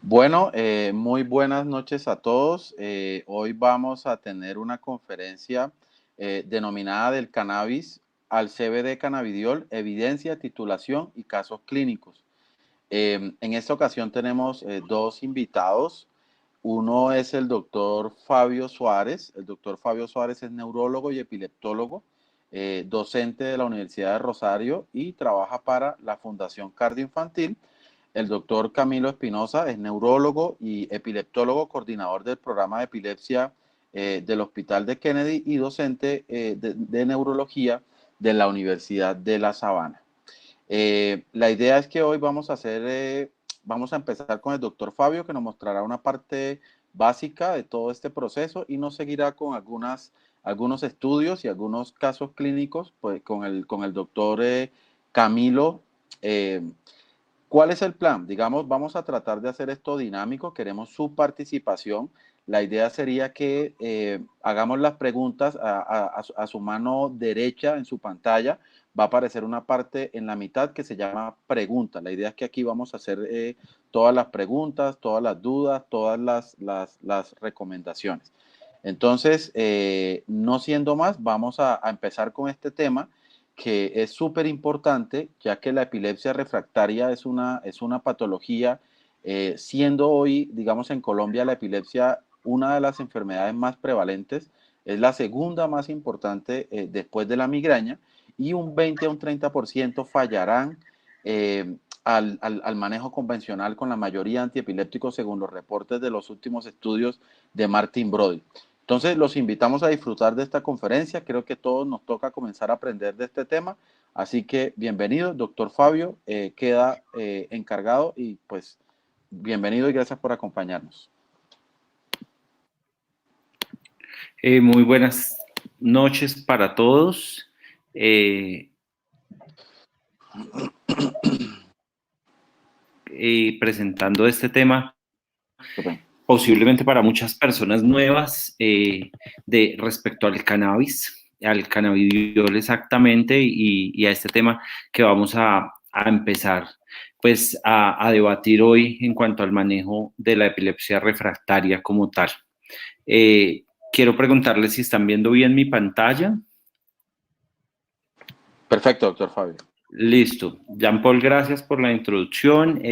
Bueno, muy buenas noches a todos. Hoy vamos a tener una conferencia denominada del cannabis al CBD cannabidiol, evidencia, titulación y casos clínicos. En esta ocasión tenemos dos invitados. Uno es el doctor Fabio Suárez. El doctor Fabio Suárez es neurólogo y epileptólogo, docente de la Universidad de Rosario y trabaja para la Fundación Cardioinfantil. El doctor Camilo Espinosa es neurólogo y epileptólogo, coordinador del programa de epilepsia del Hospital de Kennedy y docente de neurología de la Universidad de La Sabana. La idea es que hoy vamos a empezar con el doctor Fabio, que nos mostrará una parte básica de todo este proceso y nos seguirá con algunos estudios y algunos casos clínicos pues, con el doctor Camilo. eh, ¿Cuál es el plan? Digamos, vamos a tratar de hacer esto dinámico, queremos su participación. La idea sería que hagamos las preguntas a su mano derecha en su pantalla. Va a aparecer una parte en la mitad que se llama pregunta. La idea es que aquí vamos a hacer todas las preguntas, todas las dudas, todas las recomendaciones. Entonces, no siendo más, vamos a empezar con este tema que es súper importante, ya que la epilepsia refractaria es una patología, siendo hoy, digamos, en Colombia la epilepsia una de las enfermedades más prevalentes, es la segunda más importante después de la migraña, y un 20 a un 30% fallarán al manejo convencional con la mayoría antiepilépticos según los reportes de los últimos estudios de Martin Brody. Entonces, los invitamos a disfrutar de esta conferencia. Creo que todos nos toca comenzar a aprender de este tema. Así que, bienvenido, doctor Fabio. Queda encargado y pues, bienvenido y gracias por acompañarnos. Muy buenas noches para todos. Presentando este tema, posiblemente para muchas personas nuevas, de respecto al cannabidiol exactamente, y a este tema que vamos a empezar pues a debatir hoy en cuanto al manejo de la epilepsia refractaria como tal. Quiero preguntarles si están viendo bien mi pantalla. Perfecto, doctor Fabio. Listo. Jean-Paul, gracias por la introducción.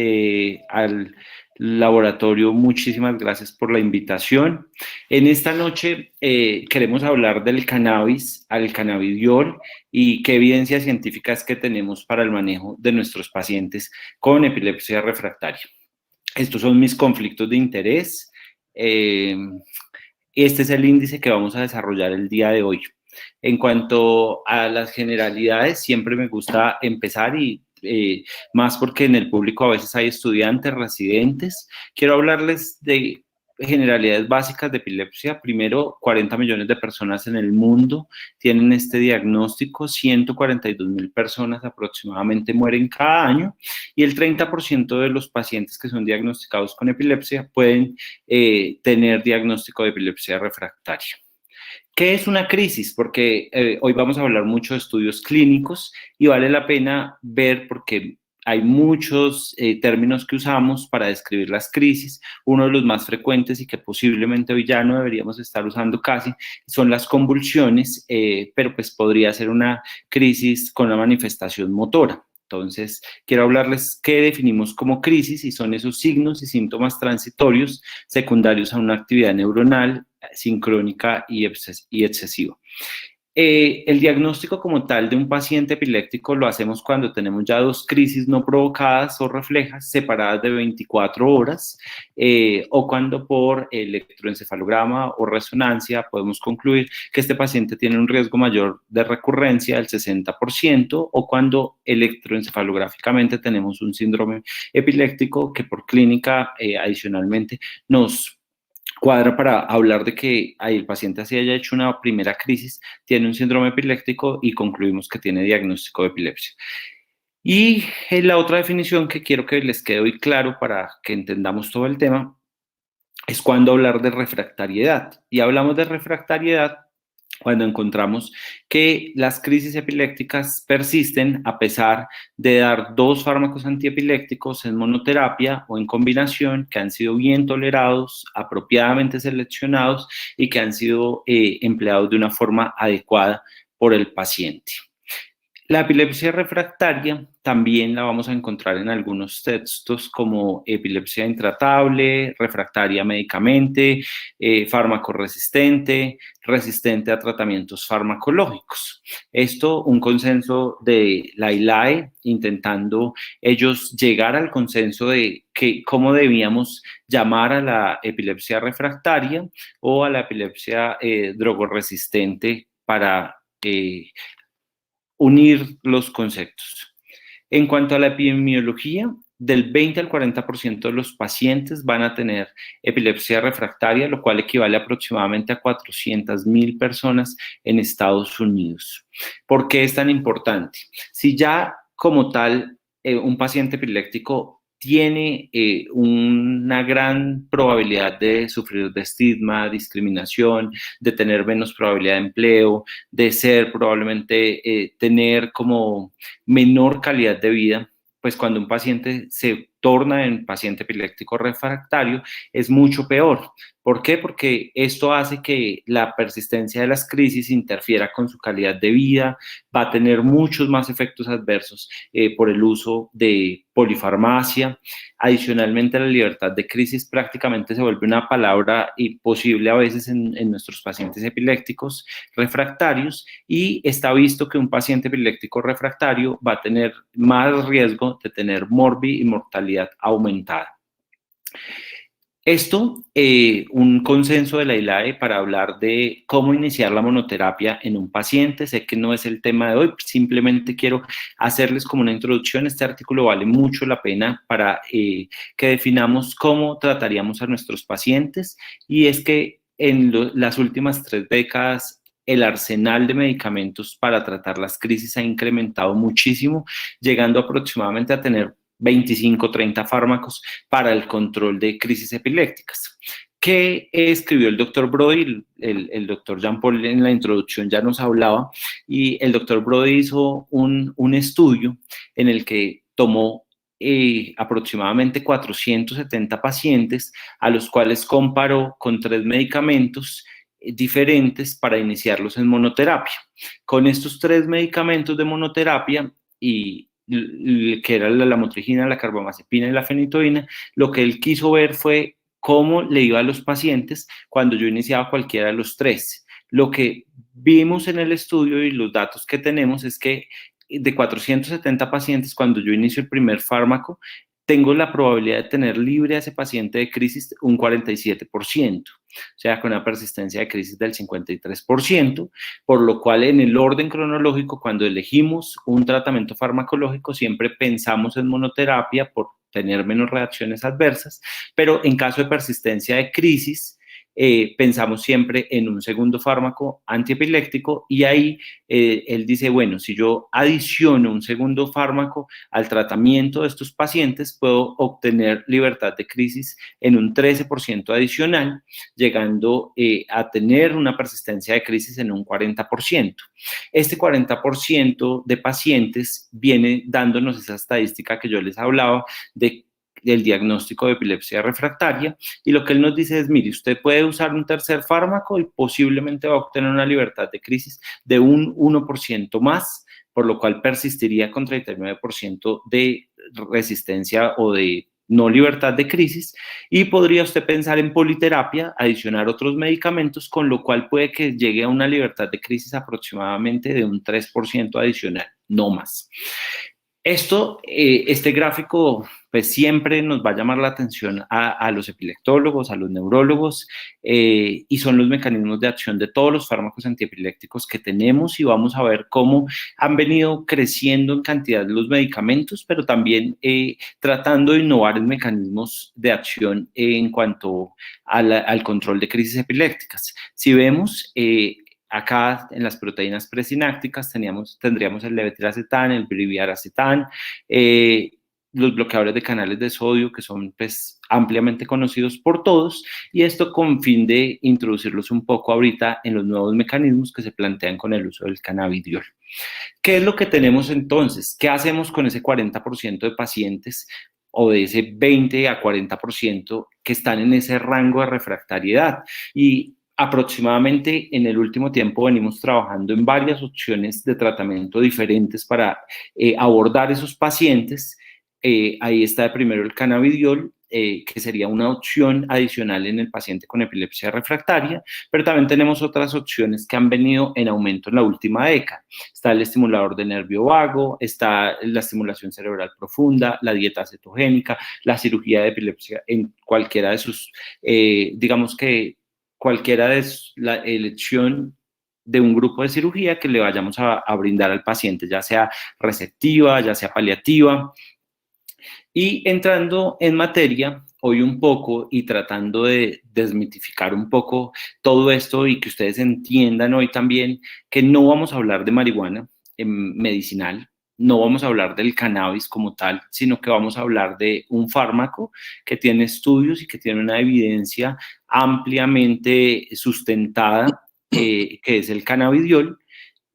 Al laboratorio, muchísimas gracias por la invitación. En esta noche queremos hablar del cannabis, al cannabidiol, y qué evidencia científica es que tenemos para el manejo de nuestros pacientes con epilepsia refractaria. Estos son mis conflictos de interés. Este es el índice que vamos a desarrollar el día de hoy. En cuanto a las generalidades, siempre me gusta empezar y más porque en el público a veces hay estudiantes, residentes. Quiero hablarles de generalidades básicas de epilepsia. Primero, 40 millones de personas en el mundo tienen este diagnóstico, 142.000 personas aproximadamente mueren cada año, y el 30% de los pacientes que son diagnosticados con epilepsia pueden tener diagnóstico de epilepsia refractaria. ¿Qué es una crisis? Porque hoy vamos a hablar mucho de estudios clínicos y vale la pena ver, porque hay muchos términos que usamos para describir las crisis. Uno de los más frecuentes y que posiblemente hoy ya no deberíamos estar usando casi son las convulsiones, pero pues podría ser una crisis con la manifestación motora. Entonces, quiero hablarles qué definimos como crisis, y son esos signos y síntomas transitorios secundarios a una actividad neuronal sincrónica y excesiva. El diagnóstico como tal de un paciente epiléptico lo hacemos cuando tenemos ya dos crisis no provocadas o reflejas separadas de 24 horas, o cuando por electroencefalograma o resonancia podemos concluir que este paciente tiene un riesgo mayor de recurrencia del 60%, o cuando electroencefalográficamente tenemos un síndrome epiléptico que por clínica adicionalmente nos cuadra para hablar de que el paciente así haya hecho una primera crisis, tiene un síndrome epiléptico y concluimos que tiene diagnóstico de epilepsia. Y la otra definición que quiero que les quede hoy claro para que entendamos todo el tema es cuando hablar de refractariedad. Y hablamos de refractariedad cuando encontramos que las crisis epilépticas persisten a pesar de dar 2 fármacos antiepilépticos en monoterapia o en combinación que han sido bien tolerados, apropiadamente seleccionados y que han sido empleados de una forma adecuada por el paciente. La epilepsia refractaria también la vamos a encontrar en algunos textos como epilepsia intratable, refractaria a medicamente, fármaco resistente, resistente a tratamientos farmacológicos. Esto, un consenso de la ILAE, intentando ellos llegar al consenso de cómo debíamos llamar a la epilepsia refractaria o a la epilepsia drogoresistente para unir los conceptos. En cuanto a la epidemiología, del 20 al 40% de los pacientes van a tener epilepsia refractaria, lo cual equivale aproximadamente a 400,000 personas en Estados Unidos. ¿Por qué es tan importante? Si ya como tal un paciente epiléptico tiene una gran probabilidad de sufrir de estigma, discriminación, de tener menos probabilidad de empleo, de ser probablemente tener como menor calidad de vida, pues cuando un paciente se torna en paciente epiléptico refractario es mucho peor. ¿Por qué? Porque esto hace que la persistencia de las crisis interfiera con su calidad de vida, va a tener muchos más efectos adversos por el uso de polifarmacia. Adicionalmente, la libertad de crisis prácticamente se vuelve una palabra imposible a veces en nuestros pacientes epilépticos refractarios y está visto que un paciente epiléptico refractario va a tener más riesgo de tener morbi y mortalidad aumentada. Esto, un consenso de la ILAE para hablar de cómo iniciar la monoterapia en un paciente. Sé que no es el tema de hoy, simplemente quiero hacerles como una introducción. Este artículo vale mucho la pena para que definamos cómo trataríamos a nuestros pacientes y es que en las últimas 3 décadas el arsenal de medicamentos para tratar las crisis ha incrementado muchísimo, llegando aproximadamente a tener 25, 30 fármacos para el control de crisis epilépticas. ¿Qué escribió el doctor Brody? El doctor Jean Paul en la introducción ya nos hablaba y el doctor Brody hizo un estudio en el que tomó aproximadamente 470 pacientes a los cuales comparó con 3 medicamentos diferentes para iniciarlos en monoterapia. Con estos 3 medicamentos de monoterapia y que era la lamotrigina, la carbamazepina y la fenitoína, lo que él quiso ver fue cómo le iba a los pacientes cuando yo iniciaba cualquiera de los 3. Lo que vimos en el estudio y los datos que tenemos es que de 470 pacientes, cuando yo inicio el primer fármaco, tengo la probabilidad de tener libre a ese paciente de crisis un 47%, o sea, con una persistencia de crisis del 53%, por lo cual en el orden cronológico, cuando elegimos un tratamiento farmacológico, siempre pensamos en monoterapia por tener menos reacciones adversas, pero en caso de persistencia de crisis, pensamos siempre en un segundo fármaco antiepiléptico y ahí él dice, bueno, si yo adiciono un segundo fármaco al tratamiento de estos pacientes, puedo obtener libertad de crisis en un 13% adicional, llegando a tener una persistencia de crisis en un 40%. Este 40% de pacientes viene dándonos esa estadística que yo les hablaba del diagnóstico de epilepsia refractaria y lo que él nos dice es, mire, usted puede usar un tercer fármaco y posiblemente va a obtener una libertad de crisis de un 1% más, por lo cual persistiría con 39% de resistencia o de no libertad de crisis, y podría usted pensar en politerapia, adicionar otros medicamentos, con lo cual puede que llegue a una libertad de crisis aproximadamente de un 3% adicional, no más. Este gráfico, pues siempre nos va a llamar la atención a los epileptólogos, a los neurólogos, y son los mecanismos de acción de todos los fármacos antiepilépticos que tenemos y vamos a ver cómo han venido creciendo en cantidad de los medicamentos, pero también tratando de innovar en mecanismos de acción en cuanto al control de crisis epilépticas. Si vemos, acá en las proteínas presinápticas tendríamos el levetiracetam, el briviaracetán, los bloqueadores de canales de sodio, que son pues ampliamente conocidos por todos, y esto con fin de introducirlos un poco ahorita en los nuevos mecanismos que se plantean con el uso del cannabidiol. ¿Qué es lo que tenemos entonces? ¿Qué hacemos con ese 40% de pacientes o de ese 20 a 40% que están en ese rango de refractariedad? Y aproximadamente en el último tiempo venimos trabajando en varias opciones de tratamiento diferentes para abordar esos pacientes. Ahí está primero el cannabidiol, que sería una opción adicional en el paciente con epilepsia refractaria, pero también tenemos otras opciones que han venido en aumento en la última década. Está el estimulador de nervio vago, está la estimulación cerebral profunda, la dieta cetogénica, la cirugía de epilepsia en cualquiera de sus, digamos que cualquiera de la elección de un grupo de cirugía que le vayamos a brindar al paciente, ya sea receptiva, ya sea paliativa. Y entrando en materia, hoy un poco y tratando de desmitificar un poco todo esto y que ustedes entiendan hoy también que no vamos a hablar de marihuana medicinal, no vamos a hablar del cannabis como tal, sino que vamos a hablar de un fármaco que tiene estudios y que tiene una evidencia ampliamente sustentada, que es el cannabidiol.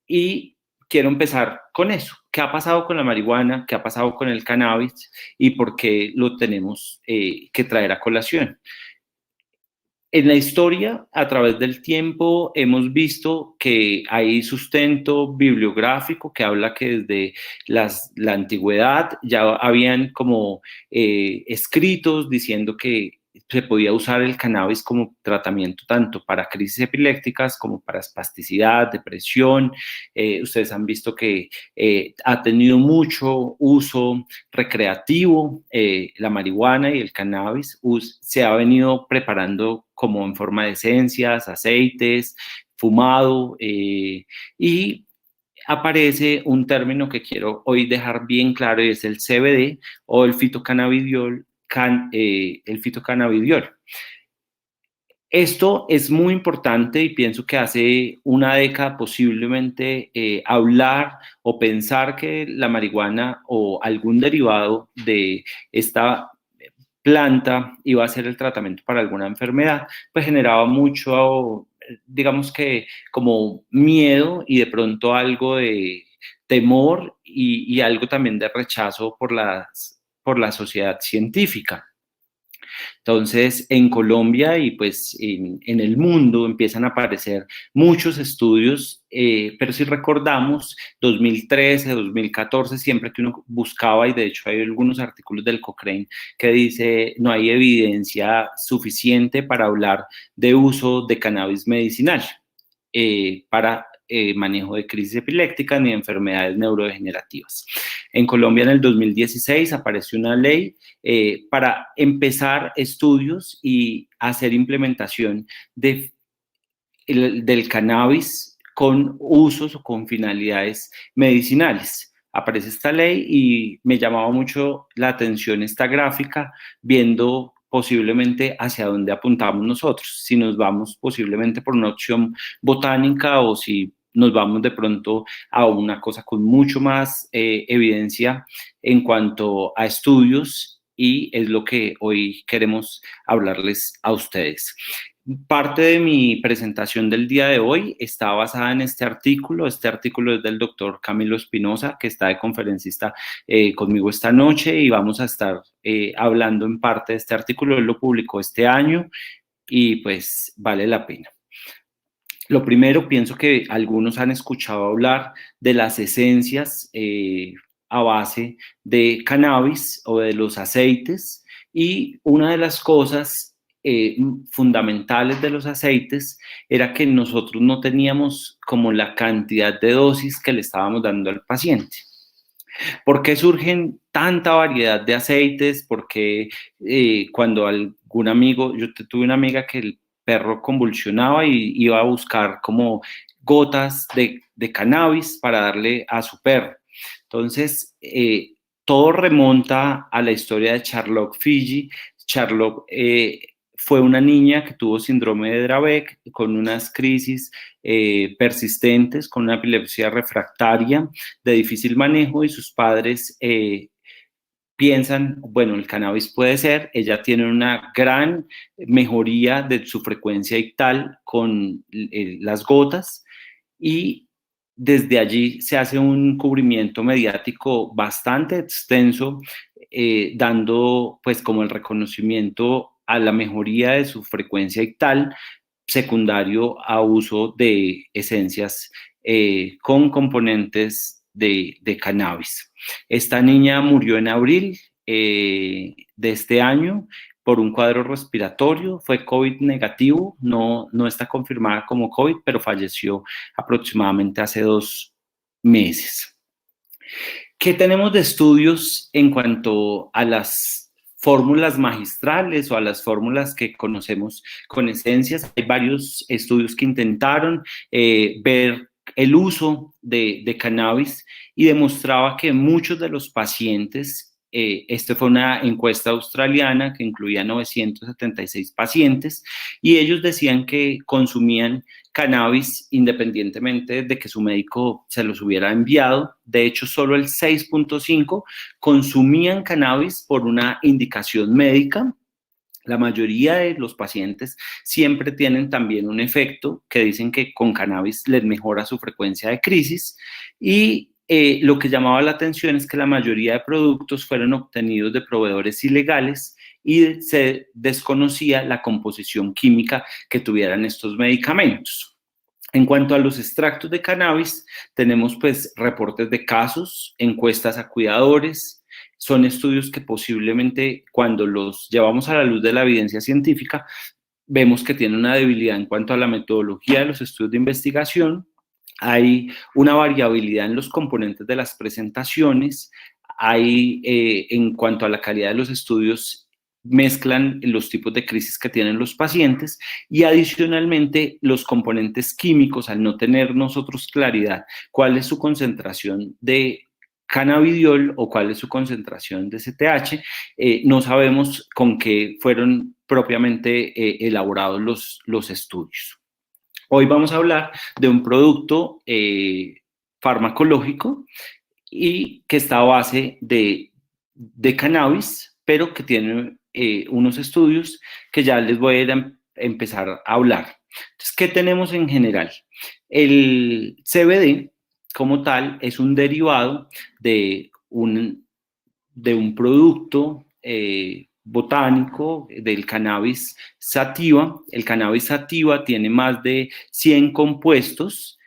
Y quiero empezar con eso. ¿Qué ha pasado con la marihuana? ¿Qué ha pasado con el cannabis? ¿Y por qué lo tenemos que traer a colación? En la historia, a través del tiempo, hemos visto que hay sustento bibliográfico que habla que desde la antigüedad ya habían como escritos diciendo que se podía usar el cannabis como tratamiento tanto para crisis epilépticas como para espasticidad, depresión. Ustedes han visto que ha tenido mucho uso recreativo, la marihuana y el cannabis. Se ha venido preparando como en forma de esencias, aceites, fumado, y aparece un término que quiero hoy dejar bien claro y es el CBD o el fitocannabidiol. El fitocannabidiol. Esto es muy importante y pienso que hace una década posiblemente hablar o pensar que la marihuana o algún derivado de esta planta iba a ser el tratamiento para alguna enfermedad, pues generaba mucho, digamos que como miedo y de pronto algo de temor y algo también de rechazo por la sociedad científica. Entonces, en Colombia y pues en el mundo empiezan a aparecer muchos estudios, pero si recordamos, 2013, 2014, siempre que uno buscaba, y de hecho hay algunos artículos del Cochrane que dice no hay evidencia suficiente para hablar de uso de cannabis medicinal para manejo de crisis epilépticas ni de enfermedades neurodegenerativas. En Colombia en el 2016 apareció una ley para empezar estudios y hacer implementación del cannabis con usos o con finalidades medicinales. Aparece esta ley y me llamaba mucho la atención esta gráfica, viendo posiblemente hacia dónde apuntamos nosotros, si nos vamos posiblemente por una opción botánica o si nos vamos de pronto a una cosa con mucho más evidencia en cuanto a estudios, y es lo que hoy queremos hablarles a ustedes. Parte de mi presentación del día de hoy está basada en este artículo. Este artículo es del doctor Camilo Espinosa, que está de conferencista conmigo esta noche, y vamos a estar hablando en parte de este artículo. Él lo publicó este año y pues vale la pena. Lo primero, pienso que algunos han escuchado hablar de las esencias a base de cannabis o de los aceites, y una de las cosas fundamentales de los aceites era que nosotros no teníamos como la cantidad de dosis que le estábamos dando al paciente. ¿Por qué surgen tanta variedad de aceites? Porque cuando algún amigo, yo tuve una amiga que el perro convulsionaba y iba a buscar como gotas de cannabis para darle a su perro. Entonces, todo remonta a la historia de Charlotte Figi. Charlotte fue una niña que tuvo síndrome de Dravet con unas crisis persistentes, con una epilepsia refractaria de difícil manejo, y sus padres piensan, bueno, el cannabis puede ser, ella tiene una gran mejoría de su frecuencia ictal con las gotas y desde allí se hace un cubrimiento mediático bastante extenso, dando pues como el reconocimiento a la mejoría de su frecuencia ictal, secundario a uso de esencias con componentes de cannabis. Esta niña murió en abril de este año por un cuadro respiratorio, fue COVID negativo, no está confirmada como COVID, pero falleció aproximadamente hace 2 meses. ¿Qué tenemos de estudios en cuanto a las fórmulas magistrales o a las fórmulas que conocemos con esencias? Hay varios estudios que intentaron ver el uso de cannabis y demostraba que muchos de los pacientes, esta fue una encuesta australiana que incluía 976 pacientes, y ellos decían que consumían cannabis independientemente de que su médico se los hubiera enviado. De hecho, solo el 6.5 consumían cannabis por una indicación médica. La mayoría de los pacientes siempre tienen también un efecto que dicen que con cannabis les mejora su frecuencia de crisis, y lo que llamaba la atención es que la mayoría de productos fueron obtenidos de proveedores ilegales y se desconocía la composición química que tuvieran estos medicamentos. En cuanto a los extractos de cannabis, tenemos pues reportes de casos, encuestas a cuidadores, son estudios que posiblemente cuando los llevamos a la luz de la evidencia científica, vemos que tienen una debilidad en cuanto a la metodología de los estudios de investigación, hay una variabilidad en los componentes de las presentaciones, hay en cuanto a la calidad de los estudios, mezclan los tipos de crisis que tienen los pacientes y adicionalmente los componentes químicos, al no tener nosotros claridad cuál es su concentración de cannabidiol o cuál es su concentración de CTH, no sabemos con qué fueron propiamente elaborados los estudios. Hoy vamos a hablar de un producto farmacológico y que está a base de cannabis, pero que tiene unos estudios que ya les voy a ir a empezar a hablar. Entonces, ¿qué tenemos en general? El CBD, como tal, es un derivado de un producto botánico del cannabis sativa. El cannabis sativa tiene más de 100 compuestos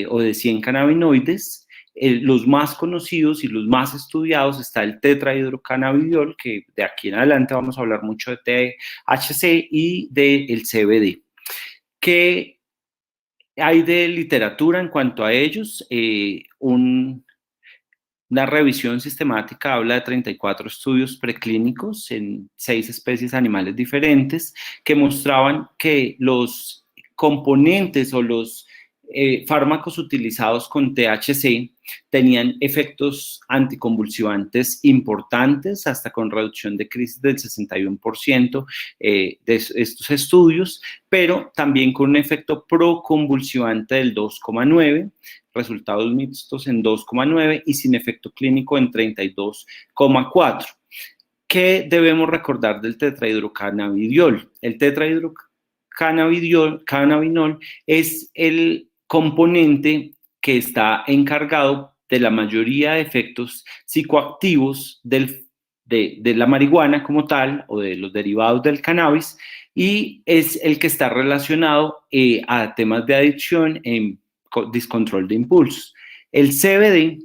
o de 100 cannabinoides. Los más conocidos y los más estudiados está el tetrahidrocannabidiol, que de aquí en adelante vamos a hablar mucho de THC y del CBD. ¿Qué hay de literatura en cuanto a ellos? Una revisión sistemática habla de 34 estudios preclínicos en 6 especies animales diferentes que mostraban que los componentes o los fármacos utilizados con THC tenían efectos anticonvulsivantes importantes, hasta con reducción de crisis del 61% de estos estudios, pero también con un efecto proconvulsivante del 2,9%, resultados mixtos en 2,9 y sin efecto clínico en 32,4. ¿Qué debemos recordar del tetrahidrocannabidiol? El tetrahidrocannabinol es el componente que está encargado de la mayoría de efectos psicoactivos de la marihuana como tal o de los derivados del cannabis, y es el que está relacionado a temas de adicción en descontrol de impulsos. El CBD,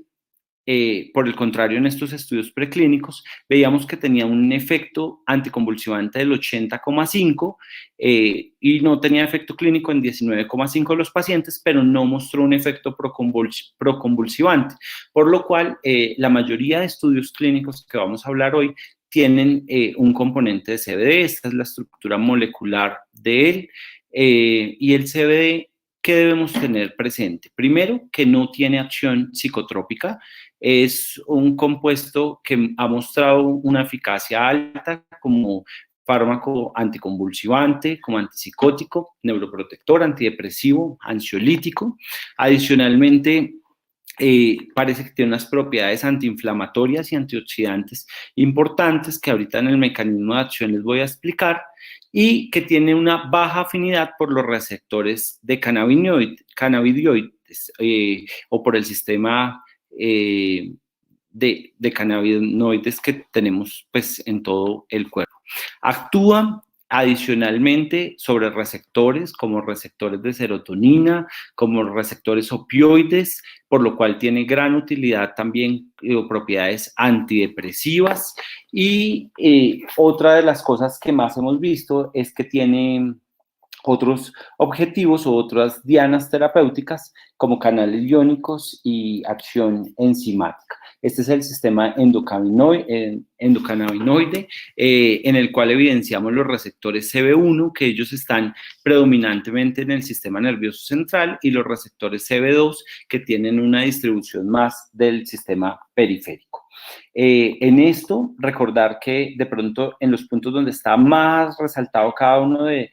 por el contrario, en estos estudios preclínicos, veíamos que tenía un efecto anticonvulsivante del 80,5 y no tenía efecto clínico en 19,5 de los pacientes, pero no mostró un efecto proconvulsivante, por lo cual la mayoría de estudios clínicos que vamos a hablar hoy tienen un componente de CBD. Esta es la estructura molecular de él, y el CBD, ¿qué debemos tener presente? Primero, que no tiene acción psicotrópica. Es un compuesto que ha mostrado una eficacia alta como fármaco anticonvulsivante, como antipsicótico, neuroprotector, antidepresivo, ansiolítico. Adicionalmente, parece que tiene unas propiedades antiinflamatorias y antioxidantes importantes que ahorita en el mecanismo de acción les voy a explicar, y que tiene una baja afinidad por los receptores de cannabinoides o por el sistema de cannabinoides que tenemos pues en todo el cuerpo. Actúa adicionalmente sobre receptores como receptores de serotonina, como receptores opioides, por lo cual tiene gran utilidad también propiedades antidepresivas. Y otra de las cosas que más hemos visto es que tiene otros objetivos o otras dianas terapéuticas como canales iónicos y acción enzimática. Este es el sistema endocannabinoide en el cual evidenciamos los receptores CB1, que ellos están predominantemente en el sistema nervioso central, y los receptores CB2, que tienen una distribución más del sistema periférico. En esto, recordar que de pronto en los puntos donde está más resaltado cada uno de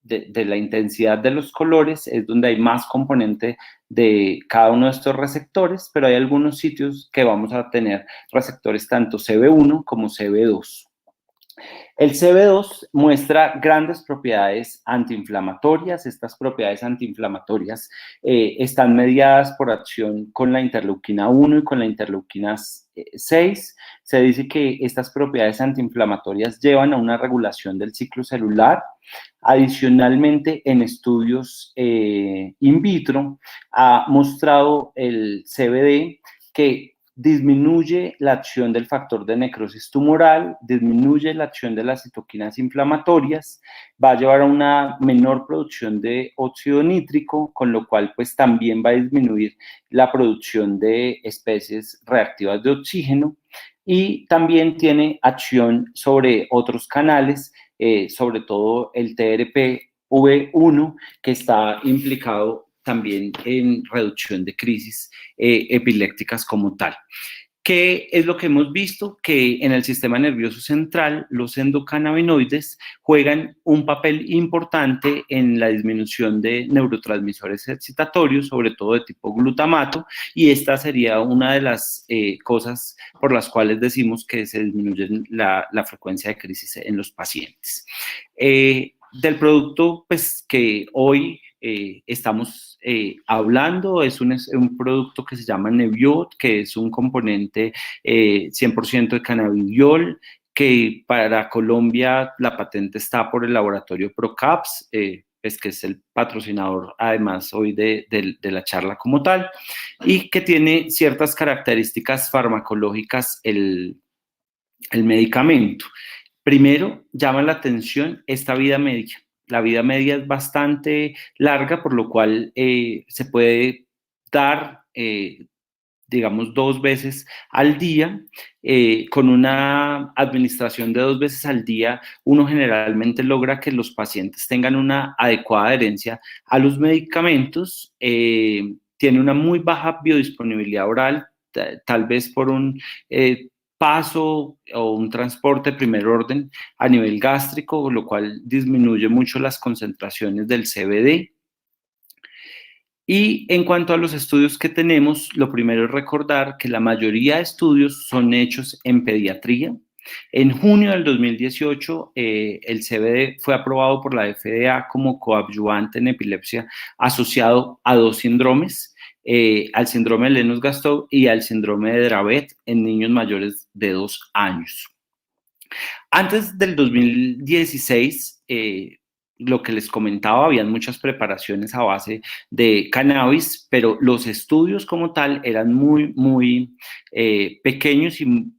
la intensidad de los colores es donde hay más componente de cada uno de estos receptores, pero hay algunos sitios que vamos a tener receptores tanto CB1 como CB2. El CB2 muestra grandes propiedades antiinflamatorias. Estas propiedades antiinflamatorias están mediadas por acción con la interleuquina 1 y con la interleuquina 6. Se dice que estas propiedades antiinflamatorias llevan a una regulación del ciclo celular. Adicionalmente, en estudios in vitro, ha mostrado el CBD que disminuye la acción del factor de necrosis tumoral, disminuye la acción de las citoquinas inflamatorias, va a llevar a una menor producción de óxido nítrico, con lo cual pues también va a disminuir la producción de especies reactivas de oxígeno, y también tiene acción sobre otros canales, sobre todo el TRPV1, que está implicado también en reducción de crisis epilépticas como tal. ¿Qué es lo que hemos visto? Que en el sistema nervioso central los endocannabinoides juegan un papel importante en la disminución de neurotransmisores excitatorios, sobre todo de tipo glutamato, y esta sería una de las cosas por las cuales decimos que se disminuye la frecuencia de crisis en los pacientes. Del producto pues, que hoy estamos hablando, es un producto que se llama Nebiot, que es un componente 100% de cannabidiol, que para Colombia la patente está por el laboratorio Procaps, pues que es el patrocinador además hoy de la charla como tal, y que tiene ciertas características farmacológicas el medicamento. Primero, llama la atención esta vida media. La vida media es bastante larga, por lo cual se puede dar, digamos, 2 veces al día. Con una administración de 2 veces al día, uno generalmente logra que los pacientes tengan una adecuada adherencia a los medicamentos. Tiene una muy baja biodisponibilidad oral, tal vez por un paso o un transporte de primer orden a nivel gástrico, lo cual disminuye mucho las concentraciones del CBD. Y en cuanto a los estudios que tenemos, lo primero es recordar que la mayoría de estudios son hechos en pediatría. En junio del 2018, el CBD fue aprobado por la FDA como coadyuvante en epilepsia asociado a 2 síndromes, al síndrome de Lennox-Gastaut y al síndrome de Dravet en niños mayores de 2 años. Antes del 2016, lo que les comentaba, habían muchas preparaciones a base de cannabis, pero los estudios como tal eran muy pequeños y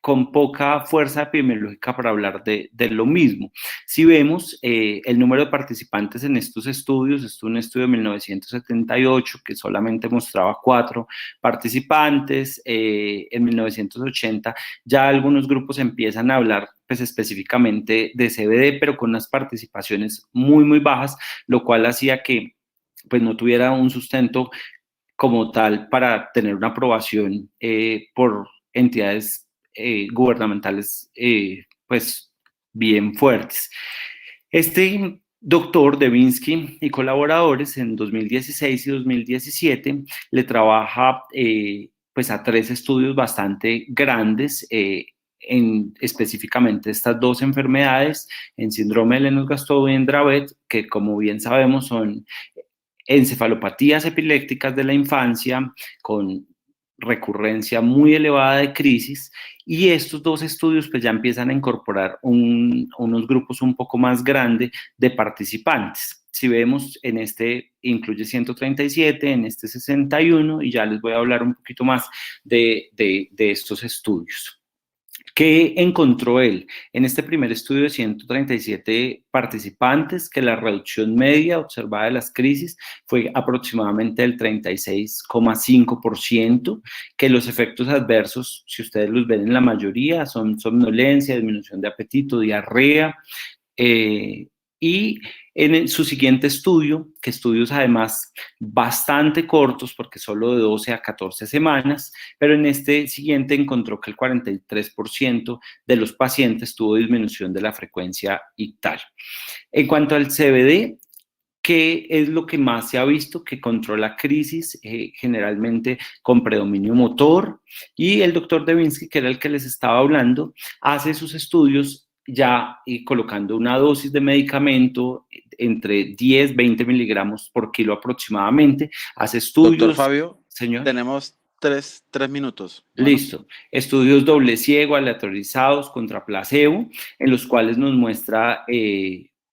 con poca fuerza epidemiológica para hablar de lo mismo. Si vemos el número de participantes en estos estudios, es un estudio de 1978 que solamente mostraba 4 participantes. En 1980 ya algunos grupos empiezan a hablar pues específicamente de CBD, pero con unas participaciones muy bajas, lo cual hacía que pues no tuviera un sustento como tal para tener una aprobación por entidades gubernamentales pues bien fuertes. Este doctor Devinsky y colaboradores en 2016 y 2017 le trabaja pues a 3 estudios bastante grandes en específicamente estas 2 enfermedades, en síndrome de Lennox-Gastaut y en Dravet, que como bien sabemos son encefalopatías epilépticas de la infancia con recurrencia muy elevada de crisis, y estos 2 estudios pues ya empiezan a incorporar unos grupos un poco más grandes de participantes. Si vemos, en este incluye 137, en este 61, y ya les voy a hablar un poquito más de estos estudios. ¿Qué encontró él? En este primer estudio de 137 participantes, que la reducción media observada de las crisis fue aproximadamente del 36,5%, que los efectos adversos, si ustedes los ven en la mayoría, son somnolencia, disminución de apetito, diarrea, y en su siguiente estudio, que estudios además bastante cortos, porque solo de 12 a 14 semanas, pero en este siguiente encontró que el 43% de los pacientes tuvo disminución de la frecuencia ictal. En cuanto al CBD, ¿qué es lo que más se ha visto que controla crisis? Generalmente con predominio motor, y el doctor Devinsky, que era el que les estaba hablando, hace sus estudios ya colocando una dosis de medicamento entre 10, 20 miligramos por kilo aproximadamente, hace estudios. Doctor Fabio, señor, tenemos tres minutos. Bueno. Listo. Estudios doble ciego, aleatorizados contra placebo, en los cuales nos muestra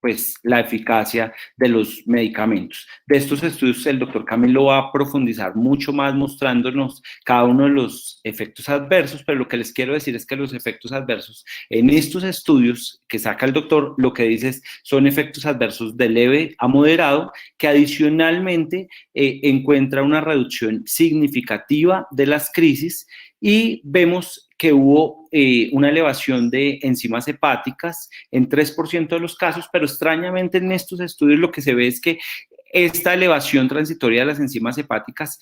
pues la eficacia de los medicamentos. De estos estudios el doctor Camilo va a profundizar mucho más mostrándonos cada uno de los efectos adversos, pero lo que les quiero decir es que los efectos adversos en estos estudios que saca el doctor, lo que dice es, son efectos adversos de leve a moderado, que adicionalmente encuentra una reducción significativa de las crisis, y vemos que hubo una elevación de enzimas hepáticas en 3% de los casos, pero extrañamente en estos estudios lo que se ve es que esta elevación transitoria de las enzimas hepáticas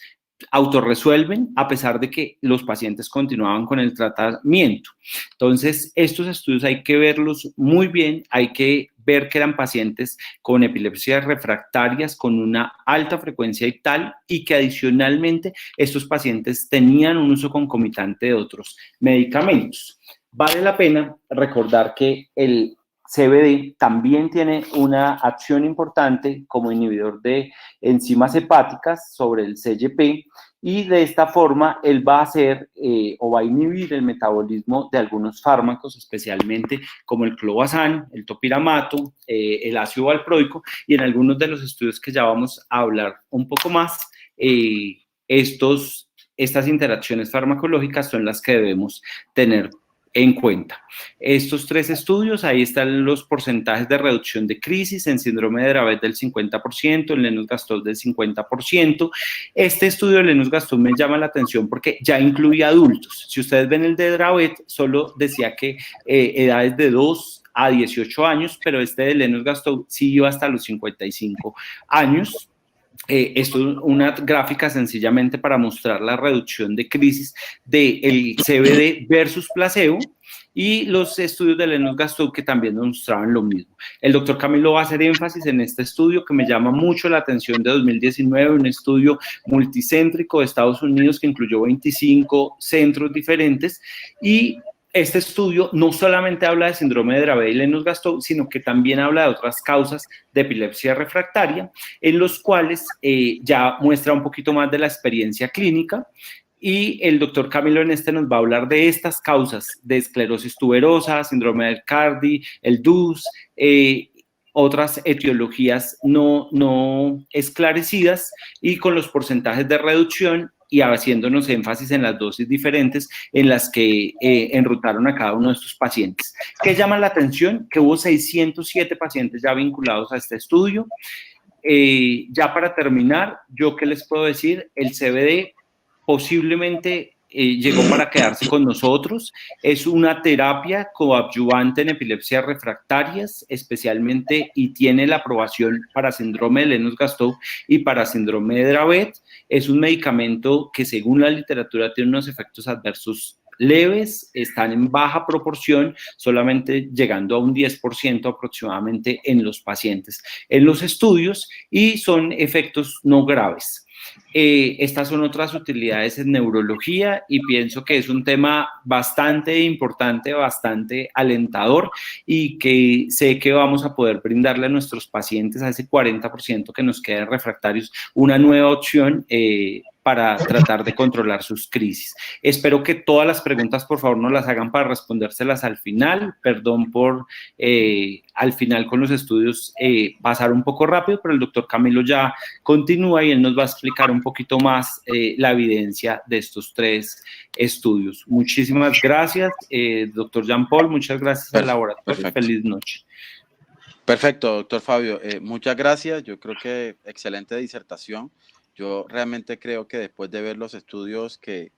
autorresuelven a pesar de que los pacientes continuaban con el tratamiento. Entonces, estos estudios hay que verlos muy bien, hay que ver que eran pacientes con epilepsias refractarias con una alta frecuencia ictal, y que adicionalmente estos pacientes tenían un uso concomitante de otros medicamentos. Vale la pena recordar que el CBD también tiene una acción importante como inhibidor de enzimas hepáticas sobre el CYP, y de esta forma él va a hacer o va a inhibir el metabolismo de algunos fármacos, especialmente como el clobazam, el topiramato, el ácido valproico, y en algunos de los estudios que ya vamos a hablar un poco más, estas interacciones farmacológicas son las que debemos tener en cuenta. Estos 3 estudios, ahí están los porcentajes de reducción de crisis en síndrome de Dravet del 50%, en Lennox-Gastaut del 50%. Este estudio de Lennox-Gastaut me llama la atención porque ya incluía adultos. Si ustedes ven el de Dravet, solo decía que edades de 2 a 18 años, pero este de Lennox-Gastaut sí iba hasta los 55 años. Esto es una gráfica sencillamente para mostrar la reducción de crisis del CBD versus placebo, y los estudios de Lennox-Gastaut que también nos mostraban lo mismo. El doctor Camilo va a hacer énfasis en este estudio que me llama mucho la atención de 2019, un estudio multicéntrico de Estados Unidos que incluyó 25 centros diferentes, y este estudio no solamente habla de síndrome de Dravet y Lennox-Gastaut, sino que también habla de otras causas de epilepsia refractaria, en los cuales ya muestra un poquito más de la experiencia clínica, y el doctor Camilo en este nos va a hablar de estas causas de esclerosis tuberosa, síndrome del Cardi, el DUS, otras etiologías no esclarecidas, y con los porcentajes de reducción y haciéndonos énfasis en las dosis diferentes en las que enrutaron a cada uno de estos pacientes. ¿Qué llama la atención? Que hubo 607 pacientes ya vinculados a este estudio. Ya para terminar, ¿yo qué les puedo decir? El CBD posiblemente llegó para quedarse con nosotros. Es una terapia coadyuvante en epilepsias refractarias, especialmente, y tiene la aprobación para síndrome de Lennox-Gastaut y para síndrome de Dravet. Es un medicamento que, según la literatura, tiene unos efectos adversos leves, están en baja proporción, solamente llegando a un 10% aproximadamente en los pacientes en los estudios, y son efectos no graves. Estas son otras utilidades en neurología y pienso que es un tema bastante importante, bastante alentador, y que sé que vamos a poder brindarle a nuestros pacientes, a ese 40% que nos quedan refractarios, una nueva opción para tratar de controlar sus crisis. Espero que todas las preguntas, por favor, nos las hagan para respondérselas al final. Perdón por al final con los estudios pasar un poco rápido, pero el doctor Camilo ya continúa y él nos va a explicar un poquito más la evidencia de estos 3 estudios. Muchísimas gracias, doctor Jean Paul, muchas gracias al laboratorio. Perfecto. Feliz noche. Perfecto, doctor Fabio. Muchas gracias. Yo creo que excelente disertación. Yo realmente creo que después de ver los estudios que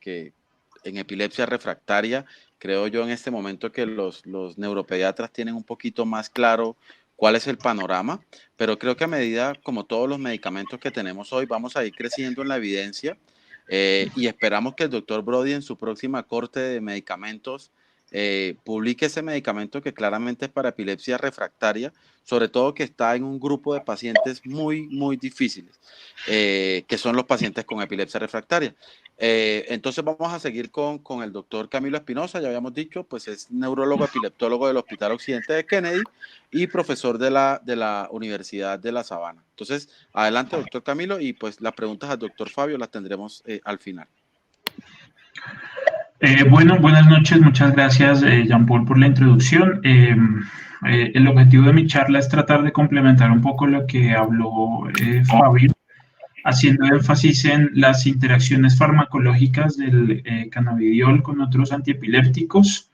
en epilepsia refractaria, creo yo en este momento que los neuropediatras tienen un poquito más claro cuál es el panorama, pero creo que a medida, como todos los medicamentos que tenemos hoy, vamos a ir creciendo en la evidencia y esperamos que el doctor Brody en su próxima corte de medicamentos publique ese medicamento que claramente es para epilepsia refractaria, sobre todo que está en un grupo de pacientes muy, muy difíciles, que son los pacientes con epilepsia refractaria. Entonces vamos a seguir con el doctor Camilo Espinosa, ya habíamos dicho, pues es neurólogo epileptólogo del Hospital Occidente de Kennedy y profesor de la Universidad de La Sabana. Entonces, adelante, doctor Camilo, y pues las preguntas al doctor Fabio las tendremos al final. Bueno, buenas noches, muchas gracias Jean Paul por la introducción. El objetivo de mi charla es tratar de complementar un poco lo que habló Fabio, haciendo énfasis en las interacciones farmacológicas del cannabidiol con otros antiepilépticos,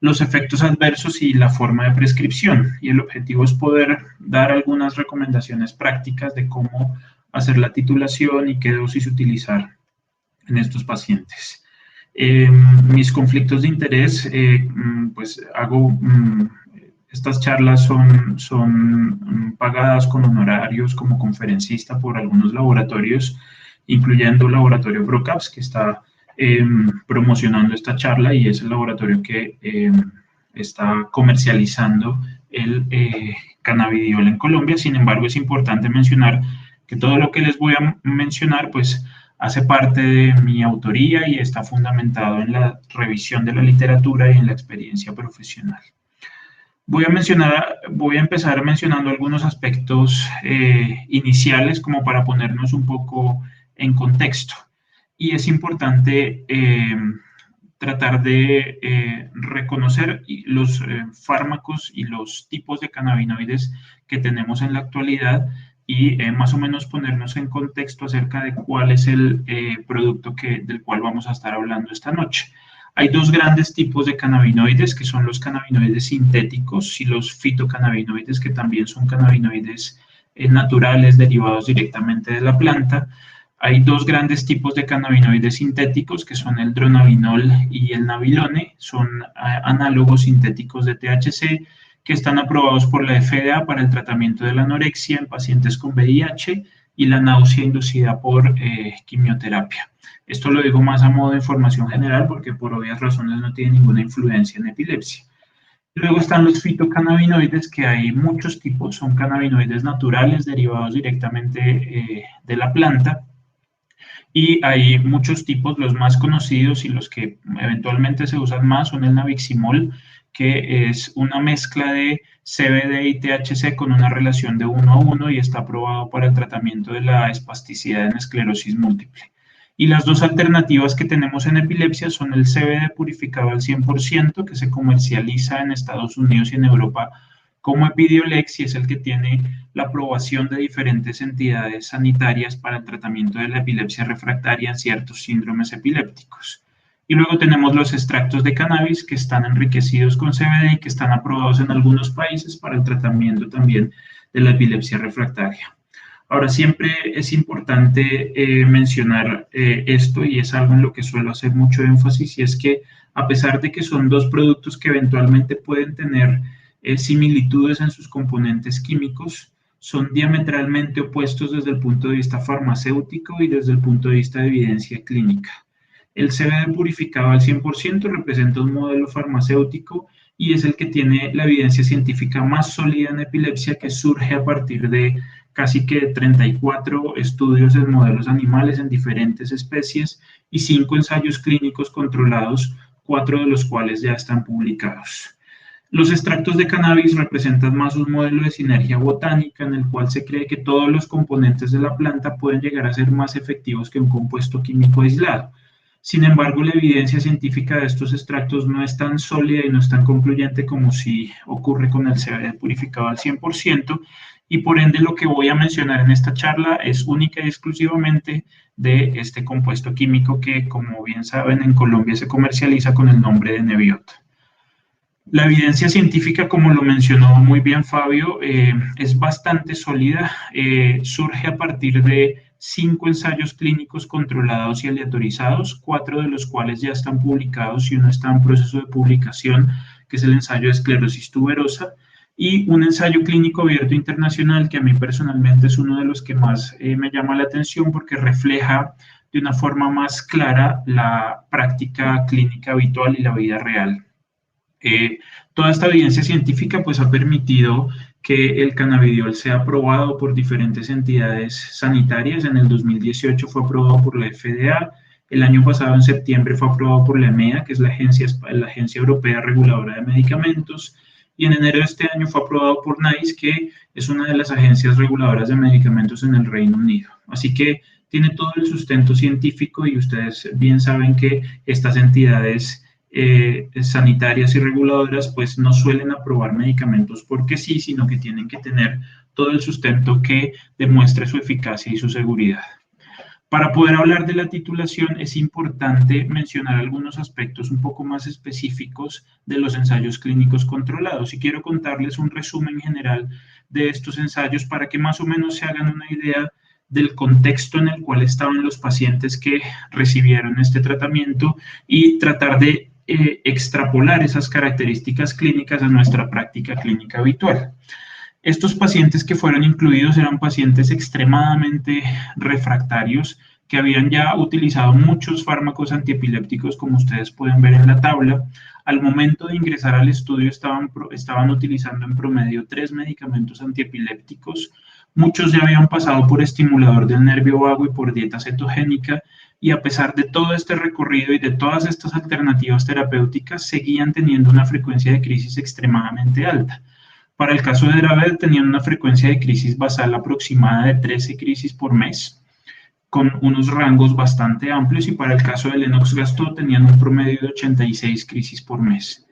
los efectos adversos y la forma de prescripción. Y el objetivo es poder dar algunas recomendaciones prácticas de cómo hacer la titulación y qué dosis utilizar en estos pacientes. Mis conflictos de interés, pues estas charlas son pagadas con honorarios como conferencista por algunos laboratorios, incluyendo el laboratorio Brocaps, que está promocionando esta charla y es el laboratorio que está comercializando el cannabidiol en Colombia. Sin embargo, es importante mencionar que todo lo que les voy a mencionar, pues, hace parte de mi autoría y está fundamentado en la revisión de la literatura y en la experiencia profesional. Voy a empezar mencionando algunos aspectos iniciales como para ponernos un poco en contexto. Y es importante tratar de reconocer los fármacos y los tipos de cannabinoides que tenemos en la actualidad y más o menos ponernos en contexto acerca de cuál es el producto del cual vamos a estar hablando esta noche. Hay 2 grandes tipos de cannabinoides, que son los cannabinoides sintéticos y los fitocannabinoides, que también son cannabinoides naturales derivados directamente de la planta. Hay 2 grandes tipos de cannabinoides sintéticos, que son el dronabinol y el nabilone, son análogos sintéticos de THC, que están aprobados por la FDA para el tratamiento de la anorexia en pacientes con VIH y la náusea inducida por quimioterapia. Esto lo digo más a modo de información general porque por obvias razones no tiene ninguna influencia en epilepsia. Luego están los fitocannabinoides, que hay muchos tipos, son cannabinoides naturales derivados directamente de la planta. Y hay muchos tipos, los más conocidos y los que eventualmente se usan más son el nabiximol, que es una mezcla de CBD y THC con una relación de 1:1 y está aprobado para el tratamiento de la espasticidad en esclerosis múltiple. Y las 2 alternativas que tenemos en epilepsia son el CBD purificado al 100%, que se comercializa en Estados Unidos y en Europa como Epidiolex, y es el que tiene la aprobación de diferentes entidades sanitarias para el tratamiento de la epilepsia refractaria en ciertos síndromes epilépticos. Y luego tenemos los extractos de cannabis que están enriquecidos con CBD y que están aprobados en algunos países para el tratamiento también de la epilepsia refractaria. Ahora, siempre es importante mencionar esto, y es algo en lo que suelo hacer mucho énfasis, y es que a pesar de que son 2 productos que eventualmente pueden tener similitudes en sus componentes químicos, son diametralmente opuestos desde el punto de vista farmacéutico y desde el punto de vista de evidencia clínica. El CBD purificado al 100% representa un modelo farmacéutico y es el que tiene la evidencia científica más sólida en epilepsia, que surge a partir de casi que 34 estudios en modelos animales en diferentes especies y 5 ensayos clínicos controlados, 4 de los cuales ya están publicados. Los extractos de cannabis representan más un modelo de sinergia botánica en el cual se cree que todos los componentes de la planta pueden llegar a ser más efectivos que un compuesto químico aislado. Sin embargo, la evidencia científica de estos extractos no es tan sólida y no es tan concluyente como si ocurre con el CBD purificado al 100%, y por ende lo que voy a mencionar en esta charla es única y exclusivamente de este compuesto químico que, como bien saben, en Colombia se comercializa con el nombre de Neviot. La evidencia científica, como lo mencionó muy bien Fabio, es bastante sólida. Surge a partir de 5 ensayos clínicos controlados y aleatorizados, 4 de los cuales ya están publicados y uno está en proceso de publicación, que es el ensayo de esclerosis tuberosa, y un ensayo clínico abierto internacional que a mí personalmente es uno de los que más me llama la atención porque refleja de una forma más clara la práctica clínica habitual y la vida real. Toda esta evidencia científica pues ha permitido que el cannabidiol sea aprobado por diferentes entidades sanitarias. En el 2018 fue aprobado por la FDA, el año pasado en septiembre fue aprobado por la EMEA, que es la Agencia Europea Reguladora de Medicamentos, y en enero de este año fue aprobado por NICE, que es una de las agencias reguladoras de medicamentos en el Reino Unido. Así que tiene todo el sustento científico y ustedes bien saben que estas entidades sanitarias y reguladoras pues no suelen aprobar medicamentos porque sí, sino que tienen que tener todo el sustento que demuestre su eficacia y su seguridad. Para poder hablar de la titulación es importante mencionar algunos aspectos un poco más específicos de los ensayos clínicos controlados y quiero contarles un resumen general de estos ensayos para que más o menos se hagan una idea del contexto en el cual estaban los pacientes que recibieron este tratamiento y tratar de extrapolar esas características clínicas a nuestra práctica clínica habitual. Estos pacientes que fueron incluidos eran pacientes extremadamente refractarios que habían ya utilizado muchos fármacos antiepilépticos, como ustedes pueden ver en la tabla. Al momento de ingresar al estudio estaban utilizando en promedio 3 medicamentos antiepilépticos. Muchos ya habían pasado por estimulador del nervio vago y por dieta cetogénica, y a pesar de todo este recorrido y de todas estas alternativas terapéuticas, seguían teniendo una frecuencia de crisis extremadamente alta. Para el caso de Dravet tenían una frecuencia de crisis basal aproximada de 13 crisis por mes, con unos rangos bastante amplios, y para el caso de Lennox-Gastaut tenían un promedio de 86 crisis por mes.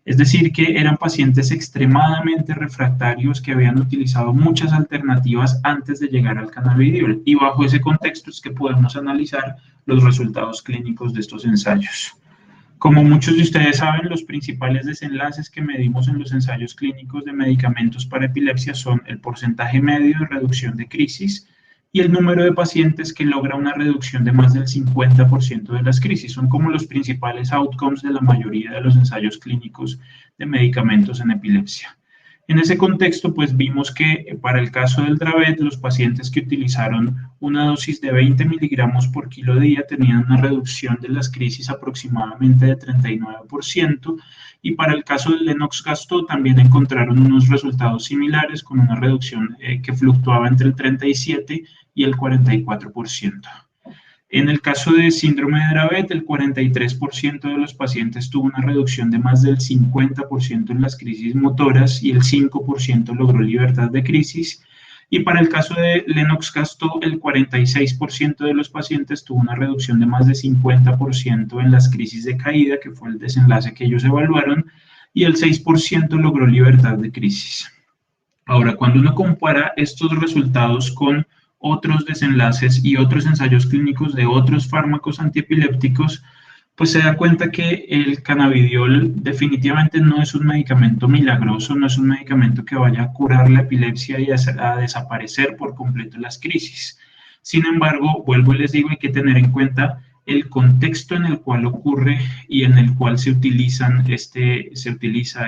Es decir, que eran pacientes extremadamente refractarios que habían utilizado muchas alternativas antes de llegar al cannabidiol, y bajo ese contexto es que podemos analizar los resultados clínicos de estos ensayos. Como muchos de ustedes saben, los principales desenlaces que medimos en los ensayos clínicos de medicamentos para epilepsia son el porcentaje medio de reducción de crisis y el número de pacientes que logra una reducción de más del 50% de las crisis. Son como los principales outcomes de la mayoría de los ensayos clínicos de medicamentos en epilepsia. En ese contexto, pues vimos que para el caso del Dravet, los pacientes que utilizaron una dosis de 20 miligramos por kilo día tenían una reducción de las crisis aproximadamente de 39%, y para el caso del Lennox-Gastaut también encontraron unos resultados similares con una reducción que fluctuaba entre el 37 y el 44%. En el caso de síndrome de Dravet, el 43% de los pacientes tuvo una reducción de más del 50% en las crisis motoras y el 5% logró libertad de crisis. Y para el caso de Lennox-Gastaut, el 46% de los pacientes tuvo una reducción de más de 50% en las crisis de caída, que fue el desenlace que ellos evaluaron, y el 6% logró libertad de crisis. Ahora, cuando uno compara estos resultados con otros desenlaces y otros ensayos clínicos de otros fármacos antiepilépticos, pues se da cuenta que el cannabidiol definitivamente no es un medicamento milagroso, no es un medicamento que vaya a curar la epilepsia y a desaparecer por completo las crisis. Sin embargo, vuelvo y les digo, hay que tener en cuenta el contexto en el cual ocurre y en el cual se utiliza